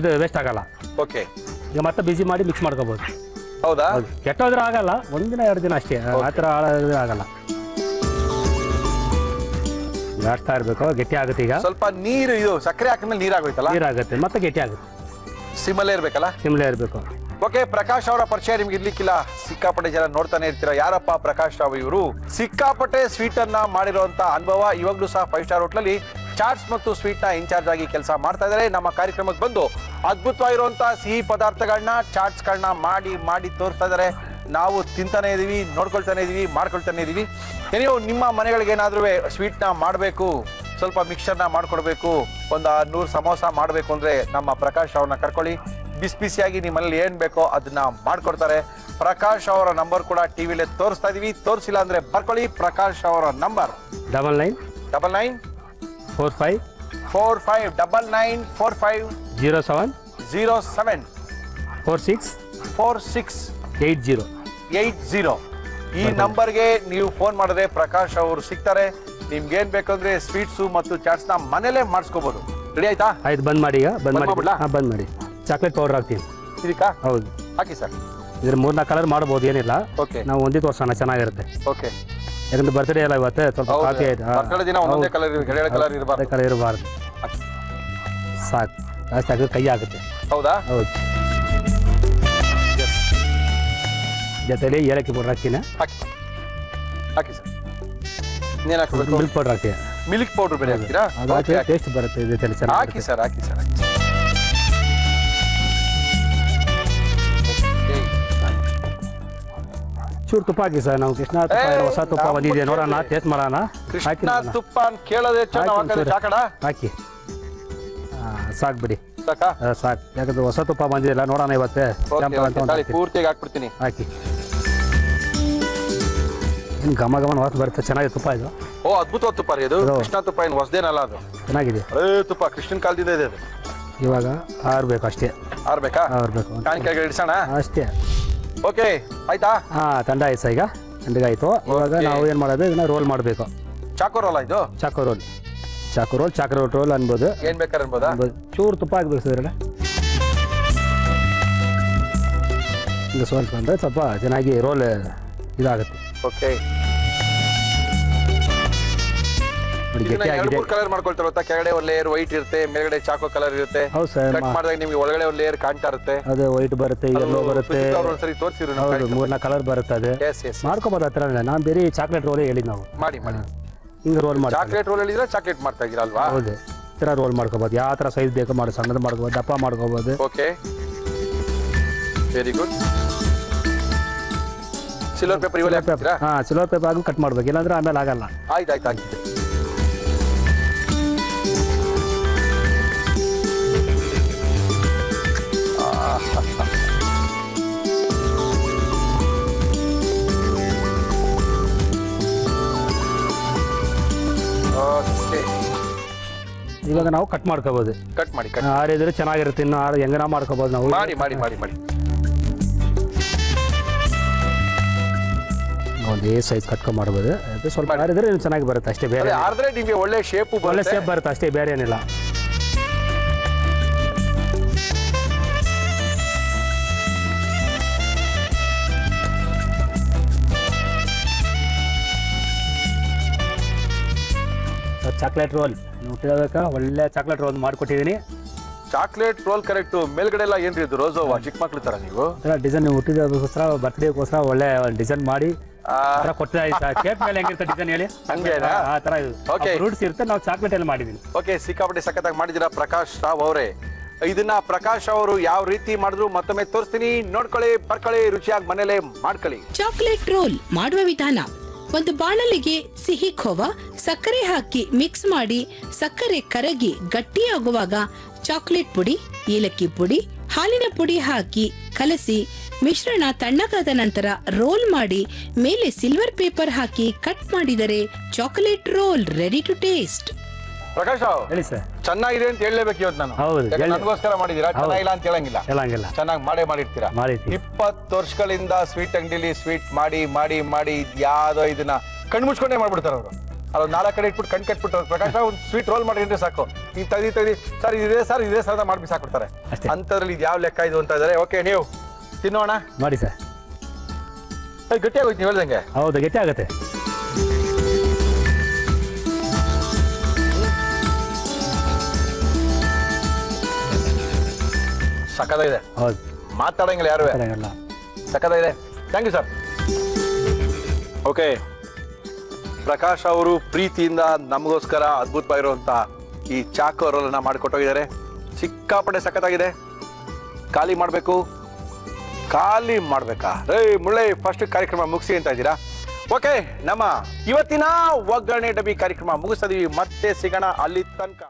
ಇದು ವೇಸ್ಟ್ ಆಗಲ್ಲ. ಓಕೆ. ಈಗ ಮತ್ತೆ ಬಿಸಿ ಮಾಡಿ ಮಿಕ್ಸ್ ಮಾಡ್ಕೋಬೋದು. ಹೌದಾ? ಕೆಟ್ಟೋದ್ರೆ ಆಗಲ್ಲ, ಒಂದಿನ 2 ದಿನ ಅಷ್ಟೇ, ಆ ಥರ ಆಗಲ್ಲ. ಆಡ್ತಾ ಇರಬೇಕು, ಗಟ್ಟಿ ಆಗುತ್ತೆ. ಈಗ ಸ್ವಲ್ಪ ನೀರು, ಇದು ಸಕ್ಕರೆ ಹಾಕಿದ್ಮೇಲೆ ನೀರಾಗೋಯ್ತಲ್ಲ, ನೀರಾಗುತ್ತೆ, ಮತ್ತೆ ಗಟ್ಟಿ ಆಗುತ್ತೆ. ಸಿಮ್ಮಲ್ಲೇ ಇರ್ಬೇಕಲ್ಲ? ಸಿಮ್ಲೇ ಇರಬೇಕು. ಓಕೆ. ಪ್ರಕಾಶ್ ಅವರ ಪರಿಚಯ ನಿಮ್ಗೆ ಇರ್ಲಿಕ್ಕಿಲ್ಲ, ಸಿಕ್ಕಾಪಟ್ಟೆ ಜನ ನೋಡ್ತಾನೆ ಇರ್ತೀರಾ. ಯಾರಪ್ಪ ಪ್ರಕಾಶ್ ರಾವ್ ಇವರು? ಸಿಕ್ಕಾಪಟ್ಟೆ ಸ್ವೀಟ್ ಅನ್ನ ಮಾಡಿರುವಂತ ಅನುಭವ. ಇವಾಗ್ಲೂ ಸಹ 5 ಸ್ಟಾರ್ ಹೋಟ್ಲಲ್ಲಿ ಚಾಟ್ಸ್ ಮತ್ತು ಸ್ವೀಟ್ ನ ಇನ್ಚಾರ್ಜ್ ಆಗಿ ಕೆಲಸ ಮಾಡ್ತಾ ಇದ್ದಾರೆ. ನಮ್ಮ ಕಾರ್ಯಕ್ರಮಕ್ಕೆ ಬಂದು ಅದ್ಭುತವಾಗಿರುವಂತಹ ಸಿಹಿ ಪದಾರ್ಥಗಳನ್ನ, ಚಾಟ್ಸ್ ಗಳನ್ನ ಮಾಡಿ ತೋರಿಸ್ತಾ ಇದ್ದಾರೆ. ನಾವು ತಿಂತಾನೆ ಇದೀವಿ, ನೋಡ್ಕೊಳ್ತಾನೆ ಇದೀವಿ, ಮಾಡ್ಕೊಳ್ತಾನೆ ಇದೀವಿ. ನೀವು ನಿಮ್ಮ ಮನೆಗಳಿಗೆ ಏನಾದ್ರೂ ಸ್ವೀಟ್ ನ ಮಾಡಬೇಕು, ಸ್ವಲ್ಪ ಮಿಕ್ಸರ್ನ ಮಾಡ್ಕೊಡ್ಬೇಕು, ಒಂದು 100 ಸಮೋಸ ಮಾಡಬೇಕು ಅಂದ್ರೆ ನಮ್ಮ ಪ್ರಕಾಶ್ ಅವ್ರನ್ನ ಕರ್ಕೊಳ್ಳಿ. ಬಿಸಿಯಾಗಿ ನಿಮ್ಮ ಮನೇಲಿ ಏನ್ ಬೇಕೋ ಅದನ್ನ ಮಾಡ್ಕೊಡ್ತಾರೆ. ಪ್ರಕಾಶ್ ಅವರ ನಂಬರ್ ಕೂಡ ಟಿವಿಲಿ ತೋರಿಸ್ತಾ ಇದೀವಿ, ತೋರಿಸಿಲ್ಲ ಅಂದ್ರೆ ಬರ್ಕೊಳ್ಳಿ. ಪ್ರಕಾಶ್ ಅವರ ನಂಬರ್ 9945 07 46 80. ಈ ನಂಬರ್ಗೆ ನೀವು ಫೋನ್ ಮಾಡಿದ್ರೆ ಪ್ರಕಾಶ್ ಅವರು ಸಿಗ್ತಾರೆ. ನಿಮ್ಗೇನ್ ಬೇಕಂದ್ರೆ ಸ್ವೀಟ್ಸು ಮತ್ತು ಚಾಟ್ಸ್ನ ಮನೇಲೆ ಮಾಡಿಸ್ಕೋಬಹುದು. ರೆಡಿ ಆಯ್ತಾ? ಆಯ್ತು, ಬಂದ್ ಮಾಡಿ. ಈಗ ಬಂದ್ ಮಾಡಿ. ಚಾಕ್ಲೇಟ್ ಪೌಡರ್ ಹಾಕ್ತೀವಿ ಇದಕ್ಕಾ? ಹೌದು, ಹಾಕಿ ಸರ್. ಇದ್ರ 3-4 ಕಲರ್ ಮಾಡ್ಬೋದು, ಏನಿಲ್ಲ. ಓಕೆ. ನಾವು ಒಂದೇ ತೋರ್ಸೋಣ, ಚೆನ್ನಾಗಿರುತ್ತೆ. ಓಕೆ. ಯಾಕಂದ್ರೆ ಬರ್ತ್ಡೇ ಎಲ್ಲ ಇವತ್ತು ಸ್ವಲ್ಪ ಕಾಫಿ ಆಯ್ತು. ಬರ್ತಡೇ ದಿನ ಒಂದೇ ಕಲರ್ ಇರಬಾರ್ದು. ಕಲರ್ ಇರಬಾರ್ದು. ಸಾಕು, ಜಾಸ್ತಿ ಹಾಕಿದ್ರೆ ಕೈ ಆಗುತ್ತೆ. ಹೌದಾ? ಹೌದು. ಜೊತೆಲಿ ಏಲಕ್ಕಿ ಪೌಡರ್ ಹಾಕ್ತೀನಿ. ಹಾಕಿ ಸರ್. ಇನ್ನೇನು ಹಾಕಬೇಕು? ಮಿಲ್ಕ್ ಪೌಡರ್ ಹಾಕ್ತೀವಿ. ಮಿಲ್ಕ್ ಪೌಡರ್ ಬೇರೆ ಹಾಕ್ತೀರಾ? ಟೇಸ್ಟ್ ಬರುತ್ತೆ ಜೊತೆಲಿ. ಹಾಕಿ ಸರ್. ಚೂರು ತುಪ್ಪ ಹಾಕಿ ಸರ್. ನಾವು ಕೃಷ್ಣ ತುಪ್ಪ, ಹೊಸ ತುಪ್ಪ ಬಂದಿದೆ, ನೋಡೋಣ, ಟೇಸ್ಟ್ ಮಾಡೋಣ. ಕೃಷ್ಣ ತುಪ್ಪ ಅಂತ ಕೇಳೋದೇ ಹಾಕಿ. ಸಾಕು ಬಿಡಿ, ಸಾಕಾ? ಸಾಕು. ಯಾಕಂದ್ರೆ ಹೊಸ ತುಪ್ಪ ಬಂದಿಲ್ಲ, ನೋಡೋಣ ಇವತ್ತೇ. ಪೂರ್ತಿಯಾಗಿ ಹಾಕ್ಬಿಡ್ತೀನಿ. ಹಾಕಿ. ಘಮ ವಾಸ ಬರುತ್ತೆ, ಚೆನ್ನಾಗಿದೆ ತುಪ್ಪ ಇದು. ಓ, ಅದ್ಭುತವಾದ ತುಪ್ಪ ರೀ ಇದು. ಕೃಷ್ಣ ತುಪ್ಪ ಏನು ಹೊಸದೇನಲ್ಲ, ಅದು ಚೆನ್ನಾಗಿದೆ. ತುಪ್ಪ ಕೃಷ್ಣನ್ ಕಾಲದಿಂದ ಇದೆ ಅದು. ಇವಾಗ ಆರ್ಬೇಕು ಅಷ್ಟೇ. ಆರ್ಬೇಕಾ? ಆರ್ಬೇಕು. ಕಾಣಿಕೆಗೆ ಇಡ್ಸೋಣ ಅಷ್ಟೇ. ಓಕೆ, ಆಯ್ತಾ? ತಂಡ ಆಯ್ತು ಸರ್. ಈಗ ತಂಡಗಾಯ್ತು. ಇವಾಗ ನಾವು ಏನು ಮಾಡೋದು, ಇದನ್ನ ರೋಲ್ ಮಾಡಬೇಕು. ಚಾಕೋ ರೋಲ್ ಇದು? ಚಾಕೋ ರೋಲ್ ಅನ್ಬೋದು. ಏನ್ ಬೇಕಾದ್ರೆ ಅನ್ಬೋದಾ? ಚೂರು ತುಪ್ಪ ಹಾಕ್ಬೇಕು ಸರ್. ಈಗ ಸ್ವಲ್ಪ ಅಂದರೆ ಸ್ವಲ್ಪ ಚೆನ್ನಾಗಿ ರೋಲ್ ಇದಾಗುತ್ತೆ. ಓಕೆ. ಗಟ್ಟಿಯಾಗಿದೆ. ಕಲರ್ ಮಾಡ್ಕೊಳ್ತಾರೆ ಗೊತ್ತಾ? ಕೆಳಗಡೆ ಒಂದು ಲೇಯರ್ ವೈಟ್ ಇರುತ್ತೆ, ಮೇಲ್ಗಡೆ ಚಾಕೋ ಕಲರ್ ಇರುತ್ತೆ. ಹೌದು ಸರ್. ಕಟ್ ಮಾಡಿದಾಗ ನಿಮ್ಗೆ ಒಳಗಡೆ ಒಂದು ಲೇಯರ್ ಕಾಣ್ತಾ ಇರುತ್ತೆ. ಅದು ವೈಟ್ ಬರುತ್ತೆ, ಯೆಲ್ಲೋ ಬರುತ್ತೆ. ಒಂದ್ಸರಿ ತೋರಿಸಿರು. ಹೌದು, 3-4 ಕಲರ್ ಬರುತ್ತೆ. ಅದು ಮಾಡ್ಕೋಬೋದು. ಹತ್ರ ನಾನು ಬೇರೆ ಚಾಕ್ಲೇಟ್ ರೋಲೇ ಹೇಳಿದ್ ನಾವು. ಮಾಡಿ ಹಿಂಗೆ ರೋಲ್ ಮಾಡಿ. ಚಾಕ್ಲೇಟ್ ರೋಲ್ ಹೇಳಿದ್ರೆ ಚಾಕ್ಲೇಟ್ ಮಾಡ್ತಾ ಇದೀರಾ ಅಲ್ವಾ? ಹೌದು. ಈ ಥರ ರೋಲ್ ಮಾಡ್ಕೋಬೋದು. ಯಾವ ಥರ ಸೈಜ್ ಬೇಕು ಮಾಡಿ, ಸಣ್ಣದು ಮಾಡ್ಕೋಬೋದು, ದಪ್ಪ ಮಾಡ್ಕೋಬೋದು. Okay, very good. Silver paper ಇವೆಲ್ಲ ಹಾಕ್ತೀರಾ? ಸಿಲ್ವರ್ ಪೇಪರ್ ಆಗಿ ಕಟ್ ಮಾಡ್ಬೇಕು, ಇಲ್ಲಾಂದ್ರೆ ಆಮೇಲೆ ಆಗಲ್ಲ. ಆಯ್ತು. ಇವಾಗ ನಾವು ಕಟ್ ಮಾಡ್ಕೋಬಹುದು. ಕಟ್ ಮಾಡಿ. ಆರಿದ್ರೆ ಚೆನ್ನಾಗಿರುತ್ತೆ. ಇನ್ನು ಹೆಂಗನ ಮಾಡ್ಕೋಬಹುದು ನಾವು. ಮಾಡಿ. ಒಂದೇ ಸೈಜ್ ಕಟ್ಕೊಂಡ್ ಮಾಡ್ಬೋದು. ಸ್ವಲ್ಪ ಆರಿದ್ರೆ ಚೆನ್ನಾಗಿ ಬರುತ್ತೆ ಅಷ್ಟೇ. ಬೇರೆ ಆರಿದ್ರೆ ನಿಮಗೆ ಒಳ್ಳೆ ಶೇಪ್ ಬರುತ್ತೆ ಅಷ್ಟೇ, ಬೇರೆ ಏನಿಲ್ಲ. ಚಾಕ್ಲೇಟ್ ರೋಲ್ ನೀವು ತಿಳಬೇಕಾ? ಒಳ್ಳೆ ಚಾಕ್ಲೇಟ್ ರೋಲ್ ಮಾಡಿಕೊಟ್ಟಿದ್ದೀನಿ. Chocolate roll correct. ಮೇಲ್ಗಡೆ ಎಲ್ಲ ಏನ್ರಿ ಇದು ರೋಸೋವಾ? ಚಿಕ್ಕ ಮಕ್ಳು ತರ ನೀವು ಡಿಸೈನ್ ಹುಟ್ಟಿದೋಸ್ಕರ ಬರ್ತ್ಡೇಗೋಸ್ಕರ ಒಳ್ಳೆ ಡಿಸೈನ್ ಮಾಡಿ ಕೊಡ್ತಾ ಕೇಕ್ ಮೇಲೆ ಹೆಂಗಿರುತ್ತೆ ಡಿಸೈನ್ ಹೇಳಿ, ಹಂಗೇನಾ? ಆ ತರ Okay. ಫ್ರೂಟ್ಸ್ ಇರುತ್ತೆ, ನಾವು ಚಾಕ್ಲೇಟ್ ಅಲ್ಲಿ ಮಾಡಿದೀವಿ. ಓಕೆ, ಸಿಕ್ಕಾಪಟ್ಟೆ ಸಖತ್ತಾಗಿ ಮಾಡಿದಿರಾ ಪ್ರಕಾಶ್ ರಾವ್ ಅವರೇ. ಇದನ್ನ ಪ್ರಕಾಶ್ ಅವರು ಯಾವ ರೀತಿ ಮಾಡಿದ್ರು ಮತ್ತೊಮ್ಮೆ ತೋರಿಸ್ತೀನಿ, ನೋಡ್ಕೊಳ್ಳಿ, ಬರ್ಕೊಳ್ಳಿ, ರುಚಿಯಾಗಿ ಮನೇಲೆ ಮಾಡ್ಕೊಳ್ಳಿ. ಚಾಕ್ಲೇಟ್ ರೋಲ್ ಮಾಡುವ ವಿಧಾನ: ಒಂದು ಬಾಣಲಿಗೆ ಸಿಹಿ ಖೋವಾ ಸಕ್ಕರೆ ಹಾಕಿ ಮಿಕ್ಸ್ ಮಾಡಿ, ಸಕ್ಕರೆ ಕರಗಿ ಗಟ್ಟಿಯಾಗುವಾಗ ಚಾಕ್ಲೇಟ್ ಪುಡಿ, ಏಲಕ್ಕಿ ಪುಡಿ, ಹಾಲಿನ ಪುಡಿ ಹಾಕಿ ಕಲಸಿ ಮಿಶ್ರಣ ತಣ್ಣಗಾದ ನಂತರ ರೋಲ್ ಮಾಡಿ ಮೇಲೆ ಸಿಲ್ವರ್ ಪೇಪರ್ ಹಾಕಿ ಕಟ್ ಮಾಡಿದರೆ chocolate roll ready to taste. Prakash Rao ಹೇಳಿ ಸರ್. ಚೆನ್ನಾಗಿದೆ ಅಂತ ಹೇಳಲೇಬೇಕು ಇವತ್ತು ನಾನು. ಹೌದು, ಯಾಕಂದ್ರೆ ನನಗೋಸ್ಕರ ಮಾಡಿದೀರಾ, ಚೆನ್ನಾಗಿಲ್ಲ ಅಂತ ಹೇಳಂಗಿಲ್ಲ. ಹೇಳಂಗಿಲ್ಲ, ಚೆನ್ನಾಗಿ ಮಾಡಿರ್ತೀರಾ. ಮಾಡಿರ್ತೀವಿ. 20 ವರ್ಷಗಳಿಂದ ಸ್ವೀಟ್ ಅಂಗಡಿಲಿ ಸ್ವೀಟ್ ಮಾಡಿ ಮಾಡಿ ಮಾಡಿ ಯಾವ್ದೋ ಇದನ್ನ ಕಣ್ಣು ಮುಚ್ಕೊಂಡೇ ಮಾಡ್ಬಿಡ್ತಾರೆ ಅವರು. ಅದು 4 ಕಡೆ ಇಟ್ಬಿಟ್ಟು ಕಣ್ ಕಟ್ಬಿಟ್ಟು ಪ್ರಕಾಶ್ ರಾವ್ ಒಂದು ಸ್ವೀಟ್ ರೋಲ್ ಮಾಡಿದ್ರೆ ಸಾಕು, ಈ ತೆಗ್ದಿ ಸರ್ ಇದೇ ಸರ್ ಅಂತ ಮಾಡಿ ಬಿಸಾಕ್ಬಿಡ್ತಾರೆ. ಅಂತದ್ರಲ್ಲಿ ಇದು ಯಾವ ಲೆಕ್ಕ ಇದು ಅಂತ ಇದಾರೆ. ಓಕೆ, ನೀವು ತಿನ್ನೋಣ ಮಾಡಿ ಸರ್. ಗಟ್ಟಿ ಆಗೋಯ್ತು ನೀವು ಹೇಳ್ದಂಗೆ. ಹೌದು, ಗಟ್ಟಿ ಆಗುತ್ತೆ. ಸಕ್ಕತ್ತಾಗಿದೆ. ಹೌದು, ಮಾತಾಡಂಗಿಲ್ಲ ಯಾರು. ಸಕ್ಕತ್ತಾಗಿದೆ. Thank you sir. Okay, Prakash ಅವರು ಪ್ರೀತಿಯಿಂದ ನಮಗೋಸ್ಕರ ಅದ್ಭುತವಾಗಿರುವಂಥ ಈ ಚಾಕೋ ರೋಲನ್ನು ಮಾಡಿಕೊಟ್ಟೋಗಿದ್ದಾರೆ. ಸಿಕ್ಕಾಪಟ್ಟೆ ಸಖತ್ತಾಗಿದೆ. ಖಾಲಿ ಮಾಡಬೇಕು, ಖಾಲಿ ಮಾಡಬೇಕಾ? ಮುಳ್ಳೆ ಫಸ್ಟ್ ಕಾರ್ಯಕ್ರಮ ಮುಗಿಸಿ ಅಂತ ಇದ್ದೀರಾ? ಓಕೆ, ನಮ್ಮ ಇವತ್ತಿನ ಒಗ್ಗರಣೆ ಡಬ್ಬಿ ಕಾರ್ಯಕ್ರಮ ಮುಗಿಸ್ತೀವಿ. ಮತ್ತೆ ಸಿಗೋಣ ಅಲ್ಲಿ ತನಕ.